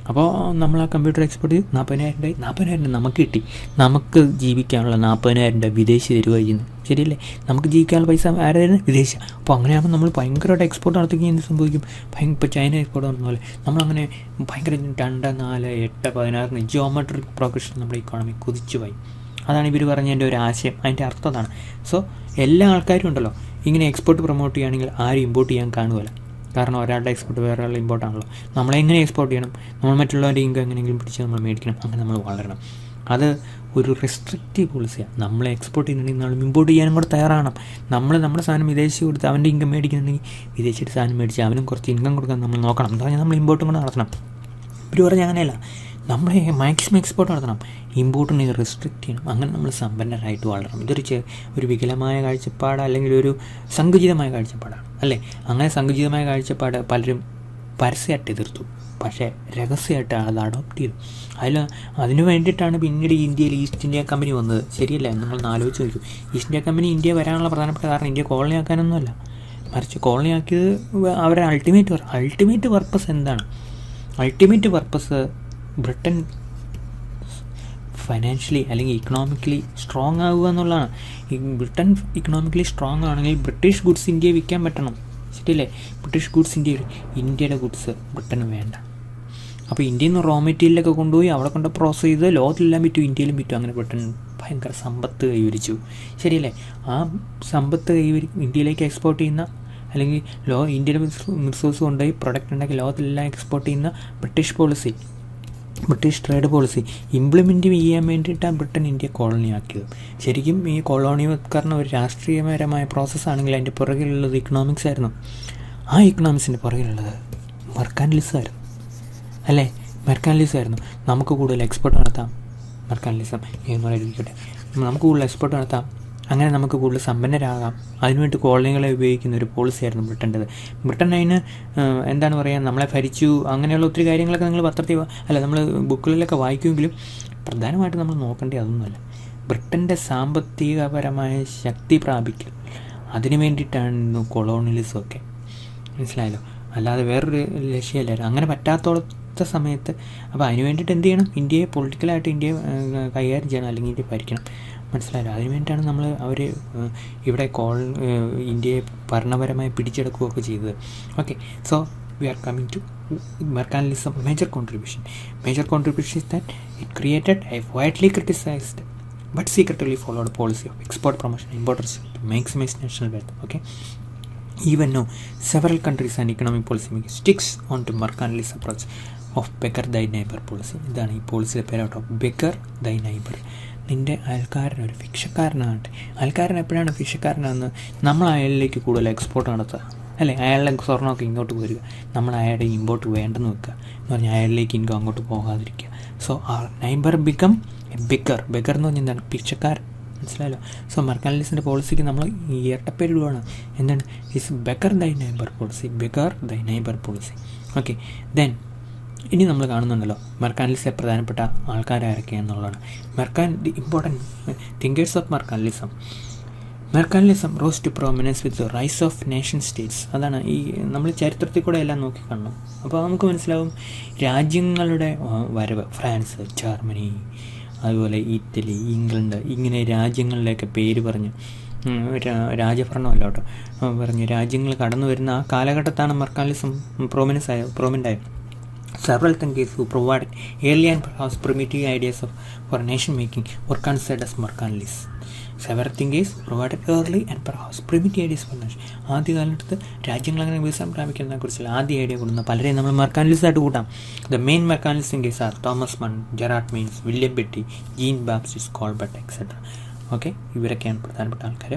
അപ്പോൾ നമ്മൾ ആ കമ്പ്യൂട്ടർ എക്സ്പോർട്ട് ചെയ്ത് 40,000 രൂപ നമുക്ക് കിട്ടി. നമുക്ക് ജീവിക്കാനുള്ള 40,000 രൂപ വിദേശി തരുക ചെയ്യുന്നത്, ശരിയല്ലേ? നമുക്ക് ജീവിക്കാനുള്ള പൈസ ആരായിരുന്നു? വിദേശം. അപ്പോൾ അങ്ങനെയാകുമ്പോൾ നമ്മൾ ഭയങ്കരമായിട്ട് എക്സ്പോർട്ട് നടത്തുകയും എന്ത് സംഭവിക്കും? ഇപ്പോൾ ചൈന എക്സ്പോർട്ട് നടത്തുന്ന പോലെ നമ്മളങ്ങനെ ഭയങ്കര 2, 4, 8, 16 ജിയോമെട്രിക് പ്രോഗ്രഷൻ നമ്മുടെ ഇക്കോണമി കുതിച്ചു പോയി. അതാണ് ഇവർ പറഞ്ഞതിൻ്റെ ഒരു ആശയം. അതിൻ്റെ അർത്ഥം അതാണ്. സോ എല്ലാ ആൾക്കാരും ഉണ്ടല്ലോ ഇങ്ങനെ എക്സ്പോർട്ട് പ്രൊമോട്ട് ചെയ്യുകയാണെങ്കിൽ ആരും ഇമ്പോർട്ട് ചെയ്യാൻ കാണുമല്ല. കാരണം ഒരാളുടെ എക്സ്പോർട്ട് വേറെ ആളുടെ ഇമ്പോർട്ടാണല്ലോ. നമ്മളെങ്ങനെ എക്സ്പോർട്ട് ചെയ്യണം? നമ്മൾ മറ്റുള്ളവരുടെ ഇൻകം എങ്ങനെയെങ്കിലും പിടിച്ച് നമ്മൾ മേടിക്കണം, അങ്ങനെ നമ്മൾ വളരണം. അത് ഒരു റെസ്ട്രിക്റ്റീവ് പോളിസിയാണ്. നമ്മളെ എക്സ്പോർട്ട് ചെയ്യുന്നുണ്ടെങ്കിൽ നമ്മൾ ഇമ്പോർട്ട് ചെയ്യാനും കൂടെ തയ്യാറാണ്. നമ്മുടെ സാധനം വിദേശി കൊടുത്ത് അവൻ്റെ ഇൻകം മേടിക്കുന്നുണ്ടെങ്കിൽ വിദേശിയുടെ സാധനം മേടിച്ച് അവനും കുറച്ച് ഇൻകം കൊടുക്കാൻ നമ്മൾ നോക്കണം. എന്ന് പറഞ്ഞാൽ നമ്മൾ ഇമ്പോർട്ടും കൂടെ നടത്തണം. ഇവർ പറഞ്ഞാൽ അങ്ങനെയല്ല, നമ്മളെ മാക്സിമം എക്സ്പോർട്ട് നടത്തണം, ഇമ്പോർട്ടിനെ റെസ്ട്രിക്റ്റ് ചെയ്യണം. അങ്ങനെ നമ്മൾ സമ്പന്നരായിട്ട് വളരണം. ഒരു വികലമായ കാഴ്ചപ്പാട്, അല്ലെങ്കിൽ ഒരു സങ്കുചിതമായ കാഴ്ചപ്പാടാണ്, അല്ലേ? അങ്ങനെ സങ്കുചിതമായ കാഴ്ചപ്പാട് പലരും പരസ്യമായിട്ട് എതിർത്തു, പക്ഷേ രഹസ്യമായിട്ട് അത് അഡോപ്റ്റ് ചെയ്തു. അതിനു വേണ്ടിയിട്ടാണ് പിന്നീട് ഇന്ത്യയിൽ ഈസ്റ്റ് ഇന്ത്യ കമ്പനി വന്നത്, ശരിയല്ലേ? നമ്മൾ ആലോചിച്ച് നോക്കൂ. ഈസ്റ്റ് ഇന്ത്യ കമ്പനി ഇന്ത്യ വരാനുള്ള പ്രധാനപ്പെട്ട കാരണം ഇന്ത്യ കോളനി ആക്കാനൊന്നുമല്ല, മറിച്ച് കോളനി ആക്കിയത് അവരുടെ അൾട്ടിമേറ്റ് പർപ്പസ് എന്താണ്? അൾട്ടിമേറ്റ് പർപ്പസ് ബ്രിട്ടൻ ഫൈനാൻഷ്യലി അല്ലെങ്കിൽ ഇക്കണോമിക്കലി സ്ട്രോങ് ആവുക എന്നുള്ളതാണ്. ബ്രിട്ടൻ ഇക്കണോമിക്കലി സ്ട്രോങ് ആണെങ്കിൽ ബ്രിട്ടീഷ് ഗുഡ്സ് ഇന്ത്യയെ വിൽക്കാൻ പറ്റണം, ശരിയല്ലേ? ബ്രിട്ടീഷ് ഗുഡ്സ് ഇന്ത്യയുടെ ഗുഡ്സ് ബ്രിട്ടന് വേണ്ട. അപ്പോൾ ഇന്ത്യയിൽ നിന്ന് റോ മെറ്റീരിയലൊക്കെ കൊണ്ടുപോയി അവിടെ കൊണ്ട് പ്രോസസ് ചെയ്ത് ലോകത്തിലെല്ലാം വിറ്റു, ഇന്ത്യയിലും വിറ്റു. അങ്ങനെ ബ്രിട്ടൻ ഭയങ്കര സമ്പത്ത് കൈവരിച്ചു, ശരിയല്ലേ? ആ സമ്പത്ത് ഇന്ത്യയിലേക്ക് എക്സ്പോർട്ട് ചെയ്യുന്ന, അല്ലെങ്കിൽ ഇന്ത്യയുടെ റിസോഴ്സ് കൊണ്ടുപോയി പ്രൊഡക്റ്റ് ഉണ്ടാക്കി ലോകത്തിലെല്ലാം എക്സ്പോർട്ട് ചെയ്യുന്ന ബ്രിട്ടീഷ് ട്രേഡ് പോളിസി ഇംപ്ലിമെൻറ്റ് ചെയ്യാൻ വേണ്ടിയിട്ടാണ് ബ്രിട്ടൻ ഇന്ത്യ കോളനി ആക്കിയത്. ശരിക്കും ഈ കോളോണിവത്കരണം ഒരു രാഷ്ട്രീയപരമായ പ്രോസസ്സാണെങ്കിൽ അതിൻ്റെ പുറകിലുള്ളത് ഇക്കണോമിക്സ് ആയിരുന്നു. ആ ഇക്കണോമിക്സിൻ്റെ പുറകിലുള്ളത് മെർക്കാന്റിലിസം ആയിരുന്നു, അല്ലേ? മെർക്കാന്റിലിസം ആയിരുന്നു. നമുക്ക് കൂടുതൽ എക്സ്പോർട്ട് നടത്താം, മെർക്കാന്റിലിസം എന്ന് പറയുന്നത്, നമുക്ക് കൂടുതൽ എക്സ്പോർട്ട് നടത്താം, അങ്ങനെ നമുക്ക് കൂടുതൽ സമ്പന്നരാകാം. അതിനുവേണ്ടി കോളനികളെ ഉപയോഗിക്കുന്ന ഒരു പോളിസിയായിരുന്നു ബ്രിട്ടൻ്റെത്. ബ്രിട്ടൻ അതിന് എന്താണ് പറയുക, നമ്മളെ ഭരിച്ചു, അങ്ങനെയുള്ള ഒത്തിരി കാര്യങ്ങളൊക്കെ നിങ്ങൾ പത്രത്തിൽ നമ്മൾ ബുക്കുകളിലൊക്കെ വായിക്കുമെങ്കിലും പ്രധാനമായിട്ടും നമ്മൾ നോക്കേണ്ടത് അതൊന്നുമല്ല. ബ്രിട്ടൻ്റെ സാമ്പത്തികപരമായ ശക്തി പ്രാപിക്കൽ, അതിന് വേണ്ടിയിട്ടാണ് കൊളോണിയലിസമൊക്കെ, മനസ്സിലായല്ലോ? അല്ലാതെ വേറൊരു ലക്ഷ്യമല്ലായിരുന്നു. അങ്ങനെ പറ്റാത്ത സമയത്ത് അപ്പോൾ അതിന് വേണ്ടിയിട്ട് എന്ത് ചെയ്യണം? ഇന്ത്യയെ പൊളിറ്റിക്കലായിട്ട് ഇന്ത്യയെ കൈകാര്യം ചെയ്യണം, അല്ലെങ്കിൽ ഇന്ത്യയെ ഭരിക്കണം, മനസ്സിലായല്ലോ? അതിന് വേണ്ടിയിട്ടാണ് അവർ ഇവിടെ ഇന്ത്യയെ ഭരണപരമായി പിടിച്ചെടുക്കുകയൊക്കെ ചെയ്തത്. Okay, so we are coming to mercantilism. Major contribution is that it created a widely criticized but secretly followed policy of export promotion importers to maximize national wealth. Okay, even now several countries and economic policy makers sticks on to mercantilist approach of beggar thy neighbor policy. ഇതാണ് ഈ പോളിസിയുടെ പേരാട്ടോ, beggar thy neighbor. നിൻ്റെ അയൽക്കാരൻ ഒരു ഭിക്ഷക്കാരനാകട്ടെ. അയൽക്കാരൻ എപ്പോഴാണ് ഭിക്ഷക്കാരനാണെന്ന്? നമ്മൾ അയാളിലേക്ക് കൂടുതൽ എക്സ്പോർട്ട് നടത്തുക, അല്ലേ? അയാളുടെ സ്വർണ്ണമൊക്കെ ഇങ്ങോട്ട് വരിക, നമ്മൾ അയാളുടെ ഇമ്പോർട്ട് വേണ്ടെന്ന് വെക്കുക എന്ന് പറഞ്ഞാൽ അയാളിലേക്ക് ഇൻകം അങ്ങോട്ട് പോകാതിരിക്കുക. സോ ആ നൈബർ ബിക്കം എ ബെഗർ എന്ന് പറഞ്ഞാൽ എന്താണ്? ഭിക്ഷക്കാരൻ, മനസ്സിലായല്ലോ? സോ മെർക്കാന്റിലിസത്തിൻ്റെ പോളിസിക്ക് നമ്മൾ ഇരട്ടപ്പേരിടുകയാണ്. എന്താണ്? Is beggar thy neighbour policy. Okay, then ഇനി നമ്മൾ കാണുന്നുണ്ടല്ലോ മെർക്കാൻറ്റലിസത്തെ പ്രധാനപ്പെട്ട ആൾക്കാരാരൊക്കെയാണെന്നുള്ളതാണ്. Important thinkers of mercantilism rose to prominence with the rise of nation states. അതാണ് ഈ നമ്മൾ ചരിത്രത്തിൽ കൂടെ എല്ലാം നോക്കിക്കാണണം. അപ്പോൾ നമുക്ക് മനസ്സിലാവും രാജ്യങ്ങളുടെ വരവ്. ഫ്രാൻസ്, ജർമ്മനി, അതുപോലെ ഇറ്റലി, ഇംഗ്ലണ്ട്, ഇങ്ങനെ രാജ്യങ്ങളിലേക്ക് പേര് പറഞ്ഞ് രാജഭരണമല്ല കേട്ടോ പറഞ്ഞ് രാജ്യങ്ങൾ കടന്നു വരുന്ന ആ കാലഘട്ടത്താണ് മെർക്കാൻറ്റലിസം പ്രോമിനൻ്റ് ആയത്. Several thinkers who provided early and perhaps primitive ideas for nation making were considered as mercantilists. Several thinkers provided early and perhaps primitive ideas for nation. ആദ്യകാലത്ത് രാജ്യങ്ങളങ്ങനെ വികസനം പ്രാപിക്കുന്നതിനെ കുറിച്ചുള്ള ആദ്യ ഐഡിയ കൊടുക്കുന്ന പലരെയും നമ്മൾ മെർക്കാൻറ്റലിസ്റ്റ് ആയിട്ട് കൂട്ടാം. The main mercantilist thinkers are Thomas Mun, Gerard Malynes, William Petty, Jean Baptiste Colbert etcetera. Okay, ഇവരൊക്കെയാണ് പ്രധാനപ്പെട്ട ആൾക്കാർ.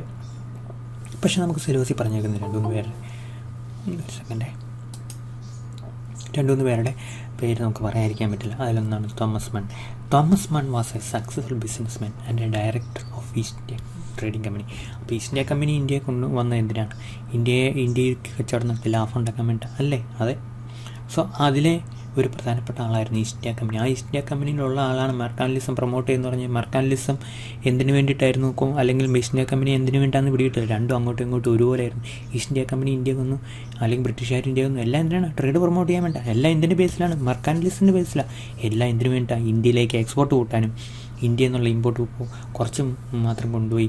പക്ഷെ നമുക്ക് സിലബസിൽ പറഞ്ഞേക്കുന്ന രണ്ടു മൂന്ന് പേരുടെ പേര് നമുക്ക് പറയാതിരിക്കാൻ പറ്റില്ല. അതിലൊന്നാണ് തോമസ് മൺ was a successful businessman and A director of east India trading company. അപ്പോൾ ഈസ്റ്റ് ഇന്ത്യ കമ്പനി ഇന്ത്യയെ കൊണ്ടുവന്ന എന്തിനാണ്? ഇന്ത്യക്ക് കച്ചവടം നടത്തി ലാഭം ഉണ്ടാക്കാൻ വേണ്ടി അല്ലേ? അതെ. സോ അതിലെ ഒരു പ്രധാനപ്പെട്ട ആളായിരുന്നു ഈസ്റ്റ് ഇന്ത്യ കമ്പനി. ആ ഈസ്റ്റ് ഇന്ത്യ കമ്പനിയിലുള്ള ആളാണ് മെർക്കാൻറ്റലിസം പ്രൊമോട്ട് ചെയ്യുന്നത്. പറഞ്ഞാൽ മെർക്കാൻറ്റലിസം എന്തിനു വേണ്ടിയിട്ടായിരുന്നു നോക്കും, അല്ലെങ്കിൽ ഈസ്റ്റ് ഇന്ത്യ കമ്പനി എന്തിനു വേണ്ടിയിട്ടാണ് പിടിയിട്ടത്? രണ്ടും അങ്ങോട്ടും ഇങ്ങോട്ടും ഒരുപോലെയായിരുന്നു. ഈസ്റ്റ് ഇന്ത്യ കമ്പനി ഇന്ത്യ വന്നു, അല്ലെങ്കിൽ ബ്രിട്ടീഷുകാർ ഇന്ത്യ വന്നു, എല്ലാം എന്തിനാണ്? ട്രേഡ് പ്രൊമോട്ട് ചെയ്യാൻ വേണ്ട. എല്ലാം എന്തിൻ്റെ ബേസിലാണ്? മെർക്കാൻറ്റലിസത്തിൻ്റെ ബേസിലാണ്. എല്ലാം എന്തിനു വേണ്ടിയിട്ടാണ്? ഇന്ത്യയിലേക്ക് എക്സ്പോർട്ട് കൂട്ടാനും, ഇന്ത്യ എന്നുള്ള ഇമ്പോർട്ട് കുറച്ച് മാത്രം കൊണ്ടുപോയി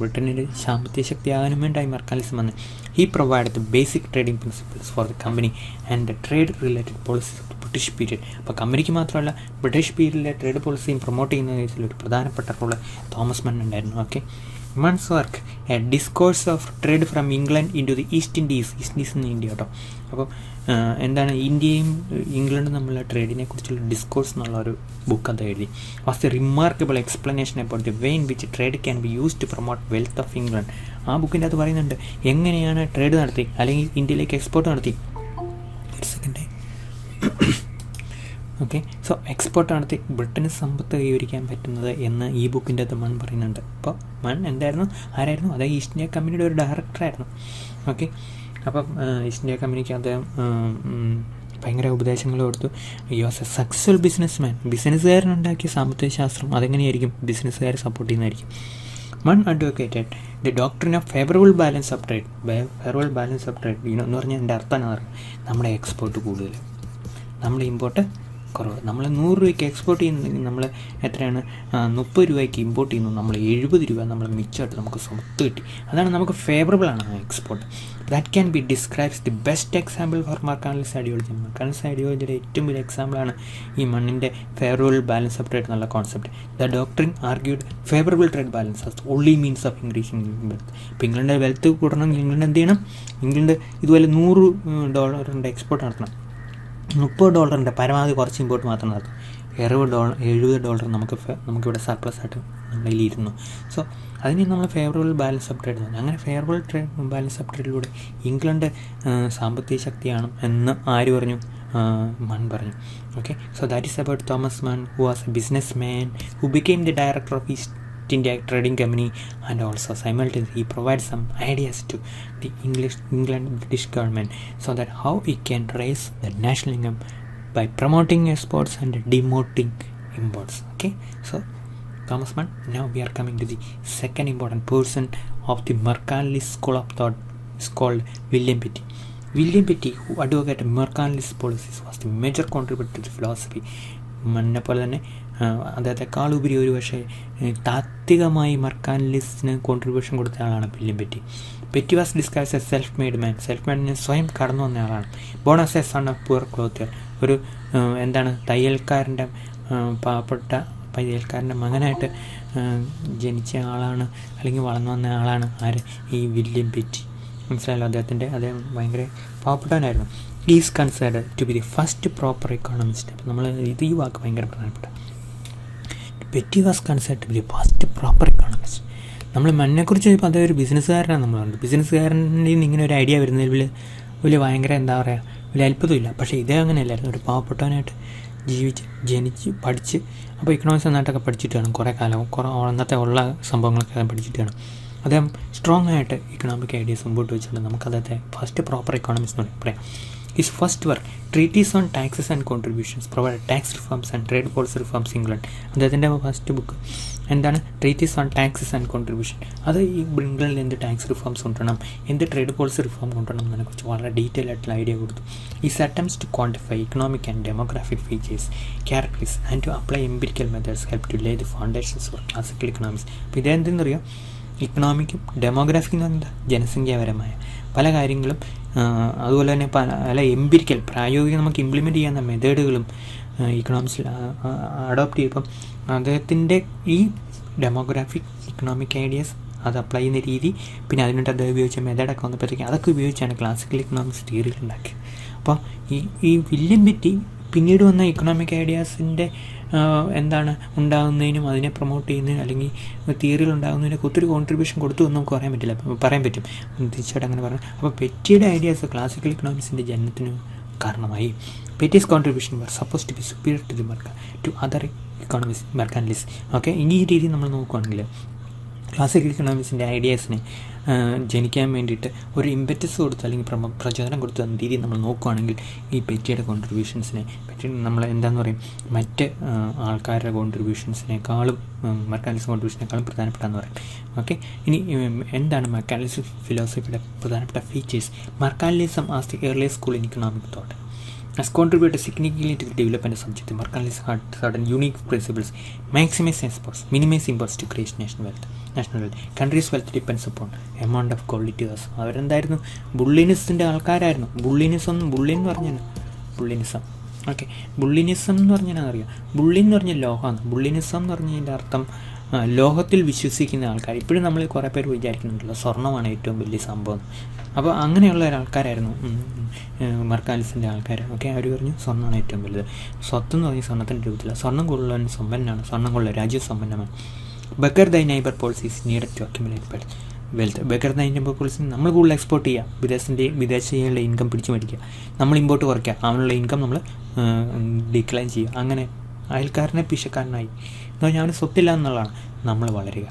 ബ്രിട്ടനിൽ സാമ്പത്തിക ശക്തിയാകാനും വേണ്ടായി മെർക്കാൻറ്റലിസം വന്ന്. He provide the basic trading principles for the company and the trade related policies of the British period. അപ്പോൾ കമ്പനിക്ക് മാത്രമല്ല ബ്രിട്ടീഷ് പീരിയഡിലെ ട്രേഡ് പോളിസിയും പ്രൊമോട്ട് ചെയ്യുന്ന കേസിൽ ഒരു പ്രധാനപ്പെട്ട റോള് തോമസ് മൺ ഉണ്ടായിരുന്നു. Okay, Mun's work a discourse of trade from England into the East Indies എന്ന് ഇന്ത്യ കേട്ടോ. അപ്പോൾ ഇന്ത്യയും ഇംഗ്ലണ്ടും തമ്മിലുള്ള ട്രേഡിനെ കുറിച്ചുള്ള ഡിസ്കോഴ്സ് എന്നുള്ള ഒരു ബുക്ക് അത് എഴുതി. Was a remarkable explanation about the way in which trade can be use to promote wealth of England. ആ ബുക്കിൻ്റെ അത് പറയുന്നുണ്ട് എങ്ങനെയാണ് ട്രേഡ് നടത്തി അല്ലെങ്കിൽ ഇന്ത്യയിലേക്ക് എക്സ്പോർട്ട് നടത്തി. ഒരു സെക്കൻഡ്. ഓക്കെ, സോ എക്സ്പോർട്ട് നടത്തി ബ്രിട്ടന് സമ്പത്ത് കൈവരിക്കാൻ പറ്റുന്നത് എന്ന് ഈ ബുക്കിൻ്റെ അത് മൺ പറയുന്നുണ്ട്. അപ്പോൾ മൺ ആരായിരുന്നു? അതായത് ഈസ്റ്റ് ഇന്ത്യ കമ്പനിയുടെ ഒരു ഡയറക്ടറായിരുന്നു. ഓക്കെ, അപ്പം ഈസ്റ്റ് ഇന്ത്യ കമ്പനിക്ക് അദ്ദേഹം ഭയങ്കര ഉപദേശങ്ങൾ കൊടുത്തു. You was a successful businessman. ബിസിനസ്സുകാരനുണ്ടാക്കിയ സാമ്പത്തിക ശാസ്ത്രം അതെങ്ങനെയായിരിക്കും? ബിസിനസ്സുകാരെ സപ്പോർട്ട് ചെയ്യുന്നതായിരിക്കും. Mun advocated the doctrine of favourable balance of trade. എന്ന് പറഞ്ഞാൽ എൻ്റെ അർത്ഥം എന്ന് പറഞ്ഞാൽ നമ്മുടെ എക്സ്പോർട്ട് കൂടുതൽ, നമ്മുടെ ഇമ്പോർട്ട് കുറവ്. നമ്മൾ 100 രൂപയ്ക്ക് എക്സ്പോർട്ട് ചെയ്യുന്നുണ്ടെങ്കിൽ നമ്മൾ എത്രയാണ് 30 രൂപയ്ക്ക് ഇമ്പോർട്ട് ചെയ്യുന്നു. നമ്മൾ 70 രൂപ നമ്മൾ മിച്ചമായിട്ട് നമുക്ക് സ്വത്ത് കിട്ടി. അതാണ് നമുക്ക് ഫേവറബിളാണ് export. That can be describes the best example for mercantilist ideology. Mercantilist ഐഡിയോളജിയുടെ ഏറ്റവും വലിയ എക്സാമ്പിളാണ് ഈ മണ്ണിൻ്റെ ഫേവറബിൾ ബാലൻസ് ഓഫ് ട്രേഡ് എന്നുള്ള concept. The doctrine argued favourable trade balance as only means of increasing wealth. ഇപ്പോൾ ഇംഗ്ലണ്ടിൻ്റെ വെൽത്ത് കൂടണമെങ്കിൽ ഇംഗ്ലണ്ട് എന്ത് ചെയ്യണം? ഇംഗ്ലണ്ട് ഇതുപോലെ $100 എക്സ്പോർട്ട് നടത്തണം. $30 പരമാവധി കുറച്ച് ഇമ്പോർട്ട് മാത്രം നടത്തും. $70 നമുക്കിവിടെ സർപ്ലസ് ആയിട്ട് നമ്മുടെ കയ്യിലിരുന്നു. സോ അതിന് നമ്മൾ ഫേവറബിൾ ബാലൻസ് ഓഫ് ട്രേഡ് പറഞ്ഞു. അങ്ങനെ ഫേവറബിൾ ബാലൻസ് ഓഫ് ട്രേഡിലൂടെ ഇംഗ്ലണ്ട് സാമ്പത്തിക ശക്തിയാണ് എന്ന് ആര് പറഞ്ഞു? മൺ പറഞ്ഞു. Okay, so that is about Thomas Mun who was a business man who became the director of East India trading company, and also simultaneously he provides some ideas to the England British government so that how we can raise the national income by promoting exports and demoting imports. Okay, so Thomas Mann. Now we are coming to the second important person of the Mercantilist school of thought, is called William Petty. William Petty, who advocated Mercantilist policies, was the major contributor to the philosophy. മണ്ണിനെ പോലെ തന്നെ അദ്ദേഹത്തെക്കാളുപരി ഒരു പക്ഷേ താത്വികമായി മെർക്കാൻറ്റലിസ്റ്റിന് കോൺട്രിബ്യൂഷൻ കൊടുത്ത ആളാണ് William Petty. Petty was describes a self മെയ്ഡിനെ സ്വയം കടന്നു വന്ന ആളാണ്. Born as a son of poor clothier. ഒരു തയ്യൽക്കാരൻ്റെ പാവപ്പെട്ട തയ്യൽക്കാരൻ്റെ മകനായിട്ട് ജനിച്ച ആളാണ്, അല്ലെങ്കിൽ വളർന്നു വന്ന ആളാണ് ആര്? ഈ വില്യം പെറ്റി. മനസ്സിലായല്ലോ അദ്ദേഹം ഭയങ്കര പാവപ്പെട്ടവനായിരുന്നു. Is considered to be the first proper economist. അപ്പോൾ നമ്മൾ ഈ വാക്ക് ഭയങ്കര പ്രധാനപ്പെട്ട. Petty was considered to be the first proper economist. നമ്മൾ മണ്ണിനെക്കുറിച്ച് ചോദിപ്പോൾ അദ്ദേഹം ഒരു ബിസിനസ്സുകാരനാണ്. നമ്മൾ കണ്ടു ബിസിനസ്സുകാരൻ്റെ ഇങ്ങനെ ഒരു ഐഡിയ വരുന്നതിൽ വലിയ ഭയങ്കര വലിയ അത്ഭുതമില്ല. പക്ഷേ ഇതേ അങ്ങനെയല്ലായിരുന്നു. ഒരു പാവപ്പെട്ടവനായിട്ട് ജനിച്ച് പഠിച്ച്, അപ്പോൾ ഇക്കണോമിക്സ് നന്നായിട്ടൊക്കെ പഠിച്ചിട്ടാണ് കുറേ കാലം അന്നത്തെ ഉള്ള സംഭവങ്ങളൊക്കെ പഠിച്ചിട്ടാണ് അദ്ദേഹം സ്ട്രോങ് ആയിട്ട് ഇക്കണോമിക് ഐഡിയാസ് മുമ്പോട്ട് വെച്ചിട്ടുണ്ട്. നമുക്ക് അദ്ദേഹത്തെ ഫസ്റ്റ് പ്രോപ്പർ ഇക്കോണമിസ്റ്റ് എന്ന് പറയാം. His first work, Treatise on Taxes and Contributions, provided tax reforms and trade policy reforms in England. അദ്ദേഹത്തിൻ്റെ ഫസ്റ്റ് ബുക്ക് എന്താണ്? Treaties on taxes and contribution. അത് ഈ ഇംഗ്ലണ്ടിൽ എന്ത് ടാക്സ് റിഫോംസ് കൊണ്ടുവരണം, എന്ത് ട്രേഡ് പോളിസി റിഫോം കൊണ്ടുവരണം എന്നതിനെക്കുറിച്ച് വളരെ ഡീറ്റെയിൽ ആയിട്ടുള്ള ഐഡിയ കൊടുത്തു. Is attempts to quantify economic and demographic features, characters and to apply empirical methods help to lay the foundations for classical economics. അപ്പോൾ ഇതേ എന്തെന്നറിയാം, ഇക്കണോമിക്കും ഡെമോഗ്രാഫിക്കും എന്ന് പറഞ്ഞാൽ ജനസംഖ്യാപരമായ പല കാര്യങ്ങളും, അതുപോലെ തന്നെ പല എംപിരിക്കൽ പ്രായോഗികം നമുക്ക് ഇംപ്ലിമെൻറ്റ് ചെയ്യാവുന്ന മെത്തേഡുകളും ഇക്കണോമിക്സിൽ അഡോപ്റ്റ് ചെയ്യും. അദ്ദേഹത്തിൻ്റെ ഈ ഡെമോഗ്രാഫിക് ഇക്കണോമിക് ഐഡിയാസ് അത് അപ്ലൈ ചെയ്യുന്ന രീതി, പിന്നെ അതിനായിട്ട് അദ്ദേഹം ഉപയോഗിച്ച മെത്തേഡൊക്കെ വന്നപ്പോഴത്തേക്കും അതൊക്കെ ഉപയോഗിച്ചാണ് ക്ലാസിക്കൽ ഇക്കണോമിക്സ് തിയറി ഉണ്ടാക്കിയത്. അപ്പോൾ ഈ വില്യം ബെറ്റി പിന്നീട് വന്ന ഇക്കണോമിക് ഐഡിയാസിൻ്റെ എന്താണ് ഉണ്ടാകുന്നതിനും അതിനെ പ്രൊമോട്ട് ചെയ്യുന്നതിനും അല്ലെങ്കിൽ തിയറികൾ ഉണ്ടാകുന്നതിനൊക്കെ ഒത്തിരി കോൺട്രിബ്യൂഷൻ കൊടുത്തു എന്ന് നമുക്ക് പറയാൻ പറ്റും തീർച്ചയായിട്ടും അങ്ങനെ പറഞ്ഞു. അപ്പോൾ പെറ്റിയുടെ ഐഡിയാസ് ക്ലാസിക്കൽ ഇക്കണോമിക്സിൻ്റെ ജനനത്തിന് കാരണമായി. Petty's contribution were suppose to be superior to other economics mercantilist. Okay, ഈ രീതി നമ്മൾ നോക്കുകയാണെങ്കിൽ ക്ലാസിക്കൽ ഇക്കണോമിക്സിൻ്റെ ഐഡിയാസിനെ ജനിക്കാൻ വേണ്ടിയിട്ട് ഒരു ഇമ്പറ്റസ് കൊടുത്ത് അല്ലെങ്കിൽ പ്രചോദനം കൊടുത്ത രീതി നമ്മൾ നോക്കുകയാണെങ്കിൽ ഈ പെറ്റിയുടെ കോൺട്രിബ്യൂഷൻസിനെ പറ്റി നമ്മൾ എന്താണെന്ന് പറയും, മറ്റ് ആൾക്കാരുടെ കോൺട്രിബ്യൂഷൻസിനേക്കാളും മെർക്കാൻറ്റലിസം കോൺട്രിബ്യൂഷനേക്കാളും പ്രധാനപ്പെട്ടതെന്ന് പറയും. ഓക്കെ, ഇനി എന്താണ് മെർക്കാൻറ്റലിസം ഫിലോസഫിയുടെ പ്രധാനപ്പെട്ട features? Mercantilism as the earliest school in economic thought has contributed significantly to the development of subject. Mercantilism had certain unique principles: maximize exports, minimize imports to create national wealth. Countries' wealth depends upon amount of quality. അവരെന്തായിരുന്നു? ബുള്ളിനിസത്തിൻ്റെ ആൾക്കാരായിരുന്നു. ബുള്ളിനിസം എന്ന് പറഞ്ഞാൽ ബുള്ളിനിസം. ഓക്കെ, ബുള്ളിനിസം എന്ന് പറഞ്ഞാൽ അറിയാം, ബുള്ളി എന്ന് പറഞ്ഞാൽ ലോഹമാണ്. ബുള്ളിനിസം എന്ന് പറഞ്ഞതിൻ്റെ അർത്ഥം ലോഹത്തിൽ വിശ്വസിക്കുന്ന ആൾക്കാർ. ഇപ്പോഴും നമ്മൾ കുറേ പേര് വിചാരിക്കുന്നുണ്ടല്ലോ സ്വർണ്ണമാണ് ഏറ്റവും വലിയ സംഭവം. അപ്പോൾ അങ്ങനെയുള്ള ഒരാൾക്കാരായിരുന്നു മെർക്കാൻറ്റലിസത്തിൻ്റെ ആൾക്കാർ. ഓക്കെ, അവർ പറഞ്ഞു സ്വർണ്ണമാണ് ഏറ്റവും വലുത്. സ്വത്ത് എന്ന് പറഞ്ഞാൽ സ്വർണ്ണത്തിൻ്റെ രൂപത്തില്ല. സ്വർണ്ണം കൊള്ളുവാൻ സമ്പന്നനാണ്, സ്വർണ്ണം കൊള്ളുക രാജ്യം സമ്പന്നമാണ്. Beggar thy neighbour policies needed to accumulate wealth. Beggar thy neighbour policy നമ്മൾ കൂടുതൽ എക്സ്പോർട്ട് ചെയ്യുക, വിദേശികളുടെ ഇൻകം പിടിച്ചു മേടിക്കുക, നമ്മൾ ഇമ്പോർട്ട് കുറയ്ക്കുക, അവനുള്ള ഇൻകം നമ്മൾ ഡിക്ലൈൻ ചെയ്യുക. അങ്ങനെ അയൽക്കാരനെ പിശക്കാരനായി എന്ന് പറഞ്ഞാൽ അവന് സ്വത്തില്ല എന്നുള്ളതാണ്. നമ്മൾ വളരുക.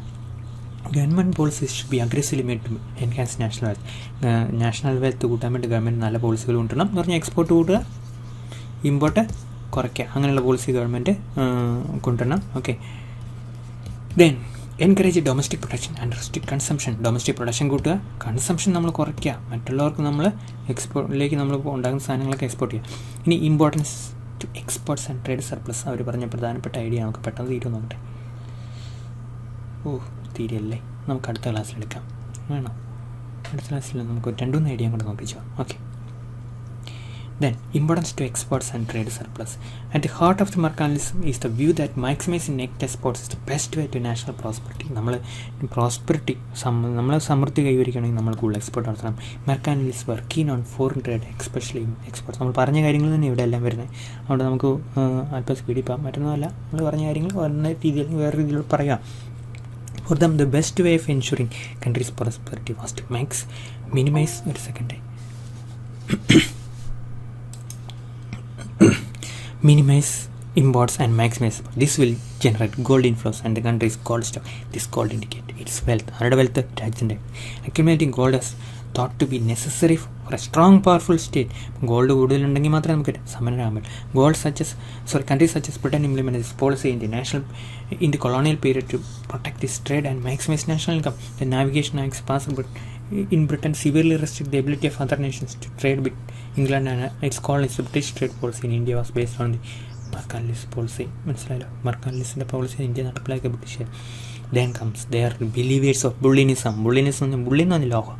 Government policies should be aggressively made to enhance national wealth. National wealth കൂട്ടാൻ വേണ്ടി ഗവൺമെൻറ് നല്ല പോളിസികൾ കൊണ്ടുവരണം എന്ന് പറഞ്ഞാൽ എക്സ്പോർട്ട് കൂട്ടുക, ഇമ്പോർട്ട് കുറയ്ക്കുക, അങ്ങനെയുള്ള പോളിസി ഗവൺമെൻറ് കൊണ്ടുവരണം. Okay, then encourage domestic production and restrict consumption. Domestic production കൂട്ടുക, കൺസംഷൻ നമ്മൾ കുറയ്ക്കുക, മറ്റുള്ളവർക്ക് നമ്മൾ എക്സ്പോർട്ടിലേക്ക് നമ്മൾ ഉണ്ടാകുന്ന സാധനങ്ങളൊക്കെ എക്സ്പോർട്ട് ചെയ്യുക. ഇനി importance to exports and trade surplus. അവർ പറഞ്ഞ പ്രധാനപ്പെട്ട ഐഡിയ നമുക്ക് പെട്ടെന്ന് തീരും നോക്കട്ടെ. തീരെയല്ലേ, നമുക്ക് അടുത്ത ക്ലാസ്സിലെടുക്കാം. വേണം, അടുത്ത ക്ലാസ്സിൽ നമുക്ക് 2-3 ഐഡിയ കൂടെ നോക്കിച്ചോ. Okay, then importance to exports and trade surplus. At the heart of the mercantilism is the view that maximizing net exports is the best way to national prosperity. നമ്മൾ സമൃദ്ധി കൈവരിക്കണമെങ്കിൽ നമ്മൾ കൂടുതൽ എക്സ്പോർട്ട് നടത്തണം. Mercantilist were keen on foreign trade, especially exports. നമ്മൾ പറഞ്ഞ കാര്യങ്ങൾ തന്നെ ഇവിടെ എല്ലാം വരുന്നത്. അതുകൊണ്ട് നമുക്ക് അല്പം സ്പീഡിൽ പോകാം. മറ്റൊന്നുമല്ല, നമ്മൾ പറഞ്ഞ കാര്യങ്ങൾ വരുന്ന രീതിയിൽ വേറെ രീതിയിൽ പറയാം. For them, the best way of ensuring country's prosperity was to minimize imports and maximize. This will generate gold inflows and the country's gold stock. This gold indicate its wealth. ആരുടെ വെൽത്ത്? രാജ്യത്തിൻ്റെ. Accumulating gold is thought to be necessary for a strong powerful state. Gold കൂടുതലുണ്ടെങ്കിൽ മാത്രമേ നമുക്ക് സമ്പന്നരാകാൻ പറ്റും. Countries such as Britain implemented this policy in the colonial period to protect its trade and maximize national income. The navigation acts passed in Britain severely restrict the ability of other nations to trade with England and its colonies. The British trade policy in India was based on the Mercantilist policy. മനസ്സിലായല്ലോ, മെർക്കാൻറ്റലിസ്റ്റിൻ്റെ പോളിസി ഇന്ത്യ നടപ്പിലാക്കിയ British. Then comes they are believers of bullinism. Bullinism എന്ന് പറഞ്ഞാൽ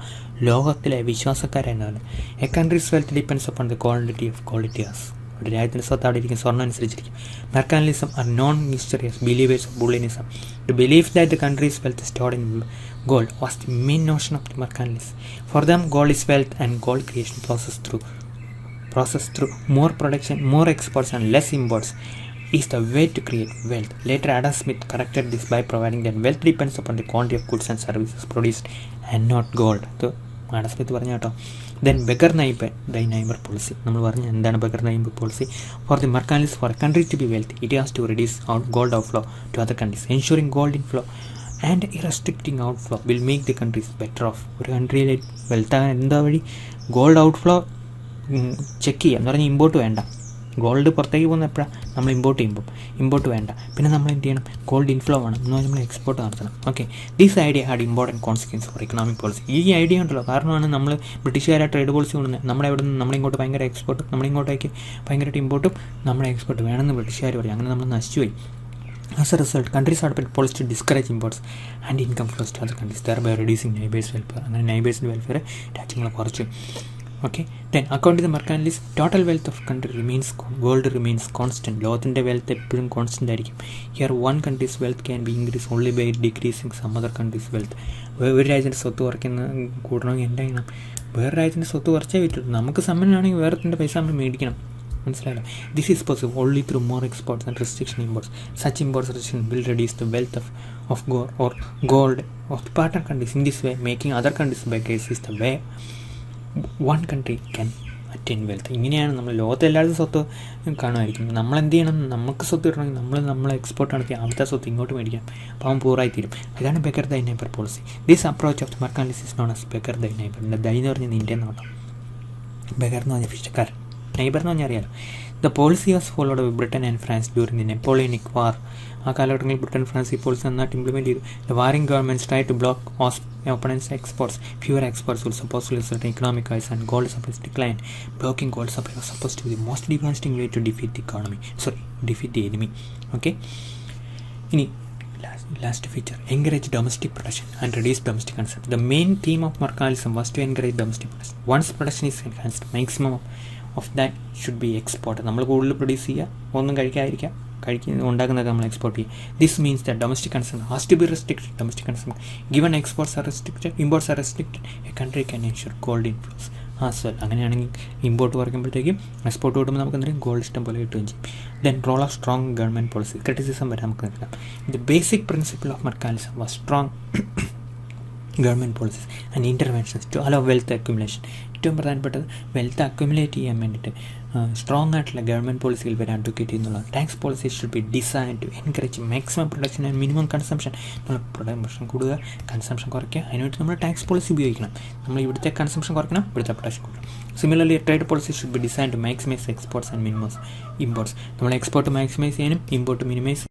ലോകത്തിലെ വിശ്വാസക്കാരെന്നാണ്. A country's wealth depends upon the quality of qualities. ഒരു രാജ്യത്തിൻ്റെ സ്വത്ത് അവിടെ ഇരിക്കും, സ്വർണ്ണം അനുസരിച്ചിരിക്കും. Mercantilism are non-mysterious believers of bullinism. The belief that the country's wealth is stored in gold was the main notion of the mercantilists. For them, gold is wealth, and gold creation processed through more production, more exports and less imports is the way to create wealth. Later, Adam Smith corrected this by providing that wealth depends upon the quantity of goods and services produced and not gold. So, Adam Smith പറഞ്ഞു കേട്ടോ. Then beggar thy neighbor policy. നമ്മൾ പറഞ്ഞു എന്താണ് beggar neighbor policy? For the mercantilists, for a country to be wealthy, it has to reduce gold outflow to other countries. Ensuring gold inflow and restricting outflow will make the countries better off. ഒരു കൺട്രിയിലെ വെൽത്ത് ആകാൻ എന്താ വഴി? ഗോൾഡ് ഔട്ട്ഫ്ലോ ചെക്ക് ചെയ്യുക എന്ന് പറഞ്ഞാൽ ഇമ്പോർട്ട് വേണ്ട. ഗോൾഡ് പുറത്തേക്ക് പോകുന്ന എപ്പോഴാണ്? നമ്മൾ ഇമ്പോർട്ട് വേണ്ട. പിന്നെ നമ്മൾ എന്ത് ചെയ്യണം? ഗോൾഡ് ഇൻഫ്ലോ വേണം എന്ന് പറഞ്ഞാൽ നമ്മൾ എക്സ്പോർട്ട് നടത്തണം. Okay, this idea had important consequence for economic policy. ഈ ഐഡിയ ഉണ്ടല്ലോ, കാരണമാണ് നമ്മൾ ബ്രിട്ടീഷുകാരെ ട്രേഡ് പോളിസി കൊണ്ടുവന്നത്. നമ്മുടെ ഇവിടെ നിന്ന് നമ്മളിങ്ങോട്ട് ഭയങ്കര എക്സ്പോർട്ടും, നമ്മളിങ്ങോട്ടേക്ക് ഭയങ്കരമായിട്ട് ഇമ്പോർട്ടും, നമ്മുടെ എക്സ്പോർട്ട് വേണമെന്ന് ബ്രിട്ടീഷുകാർ പറയും. അങ്ങനെ നമ്മൾ നശിച്ചുപോയി. As a result, countries adopted policy to discourage imports and income flows to other countries, thereby reducing neighbors' welfare. അങ്ങനെ നൈബേഴ്സിൻ്റെ വെൽഫെയർ രാജ്യങ്ങളെ കുറച്ചു. Okay, then according to the mercantilist, total wealth of country world remains constant. ലോകത്തിൻ്റെ വെൽത്ത് എപ്പോഴും കോൺസ്റ്റൻ്റ് ആയിരിക്കും. Here one country's wealth can be increase only by decreasing some other country's wealth. ഒരു രാജ്യത്തിൻ്റെ സ്വത്ത് കൂടണമെങ്കിൽ എന്താ ചെയ്യണം? വേറെ രാജ്യത്തിൻ്റെ സ്വത്ത് കുറച്ചേ പറ്റുള്ളൂ. നമുക്ക് സമ്പന്നനാണെങ്കിൽ വേറെ പൈസ നമ്മൾ മേടിക്കണം. മനസ്സിലായല്ലോ? This is possible only through more exports and restriction imports. Such imports restriction will reduce the wealth of gold of the partner countries. In this way making other countries by case is the way one country can attain wealth. ഇങ്ങനെയാണ് നമ്മൾ ലോകത്തെ എല്ലാവരും സ്വത്ത് കാണുമായിരിക്കും. നമ്മളെന്ത് ചെയ്യണം? നമുക്ക് സ്വത്ത് കിട്ടണമെങ്കിൽ നമ്മൾ എക്സ്പോർട്ട് നടത്തി അവിടുത്തെ സ്വത്ത് ഇങ്ങോട്ട് മേടിക്കാം. അപ്പോൾ അവൻ പൂറായിത്തീരും. ഇതാണ് beggar the neighbour policy. This approach of the mercantilism is known as beggar the neighbour. Thy എന്ന് പറഞ്ഞാൽ നിൻ്റെ നോട്ടം, ബെഗർ എന്ന് പറഞ്ഞാൽ പിച്ചക്കാരൻ, നൈബർ എന്ന് പറഞ്ഞാൽ അറിയാലോ. The policy was followed by Britain and France during the Napoleonic war. ആ കാലഘട്ടങ്ങളിൽ ബ്രിട്ടൻ, ഫ്രാൻസ് ഈ പോളിസി നന്നായിട്ട് ഇംപ്ലിമെൻറ്റ് ചെയ്തു. The warring governments try to block opponents exports. Fewer exports will supposed to result in economic crisis and gold supplies decline. Blocking gold supply was supposed to be the most devastating way to defeat the enemy. Okay. ഇനി last feature, encourage domestic production and reduce domestic consumption. The main theme of Mercantilism was to encourage domestic production. Once production is enhanced, maximum of that should be exported. നമ്മൾ കൂടുതൽ പ്രൊഡ്യൂസ് ചെയ്യുക, ഒന്നും കഴിക്കാതിരിക്കുക, ഉണ്ടാക്കുന്നതൊക്കെ നമ്മൾ എക്സ്പോർട്ട് ചെയ്യും. This means the domestic consumption has to be restricted. Domestic consumption given exports are restricted, imports are restricted, a country can ensure gold inflows as well. അങ്ങനെയാണെങ്കിൽ ഇമ്പോർട്ട് കുറയ്ക്കുമ്പോഴത്തേക്കും എക്സ്പോർട്ട് കിട്ടുമ്പോൾ നമുക്ക് എന്തെങ്കിലും ഗോൾഡ് ഇഷ്ടം പോലെ കിട്ടുകയും ചെയ്യും. Then role of strong government policy. Criticism വരെ നമുക്ക് നിൽക്കാം. The basic principle of mercantilism was strong government policies and interventions to allow wealth accumulation. ഏറ്റവും പ്രധാനപ്പെട്ടത് വെൽത്ത് അക്യുമുലേറ്റ് ചെയ്യാൻ വേണ്ടിയിട്ട് സ്ട്രോങ് ആയിട്ടുള്ള ഗവൺമെൻറ് പോളിസികൾ വരെ അഡ്വക്കേറ്റ് ചെയ്യുന്നുള്ളത്. Tax policy should be design to encourage maximum production and minimum consumption. നമ്മൾ പ്രൊഡക്ഷൻ കൂടുക, കൺസംപ്ഷൻ കുറയ്ക്കുക. അതിനുവേണ്ടി നമ്മൾ ടാക്സ് പോളിസി ഉപയോഗിക്കണം. നമ്മൾ ഇവിടുത്തെ കൺസംപ്ഷൻ കുറയ്ക്കണം, ഇവിടുത്തെ പ്രൊഡക്ഷൻ കൂട്ടണം. Similarly trade policy should be design to maximise exports and minimise imports. നമ്മൾ എക്സ്പോർട്ട് മാക്സിമൈസ് ചെയ്യാനും ഇമ്പോർട്ട് മിനിമൈസ്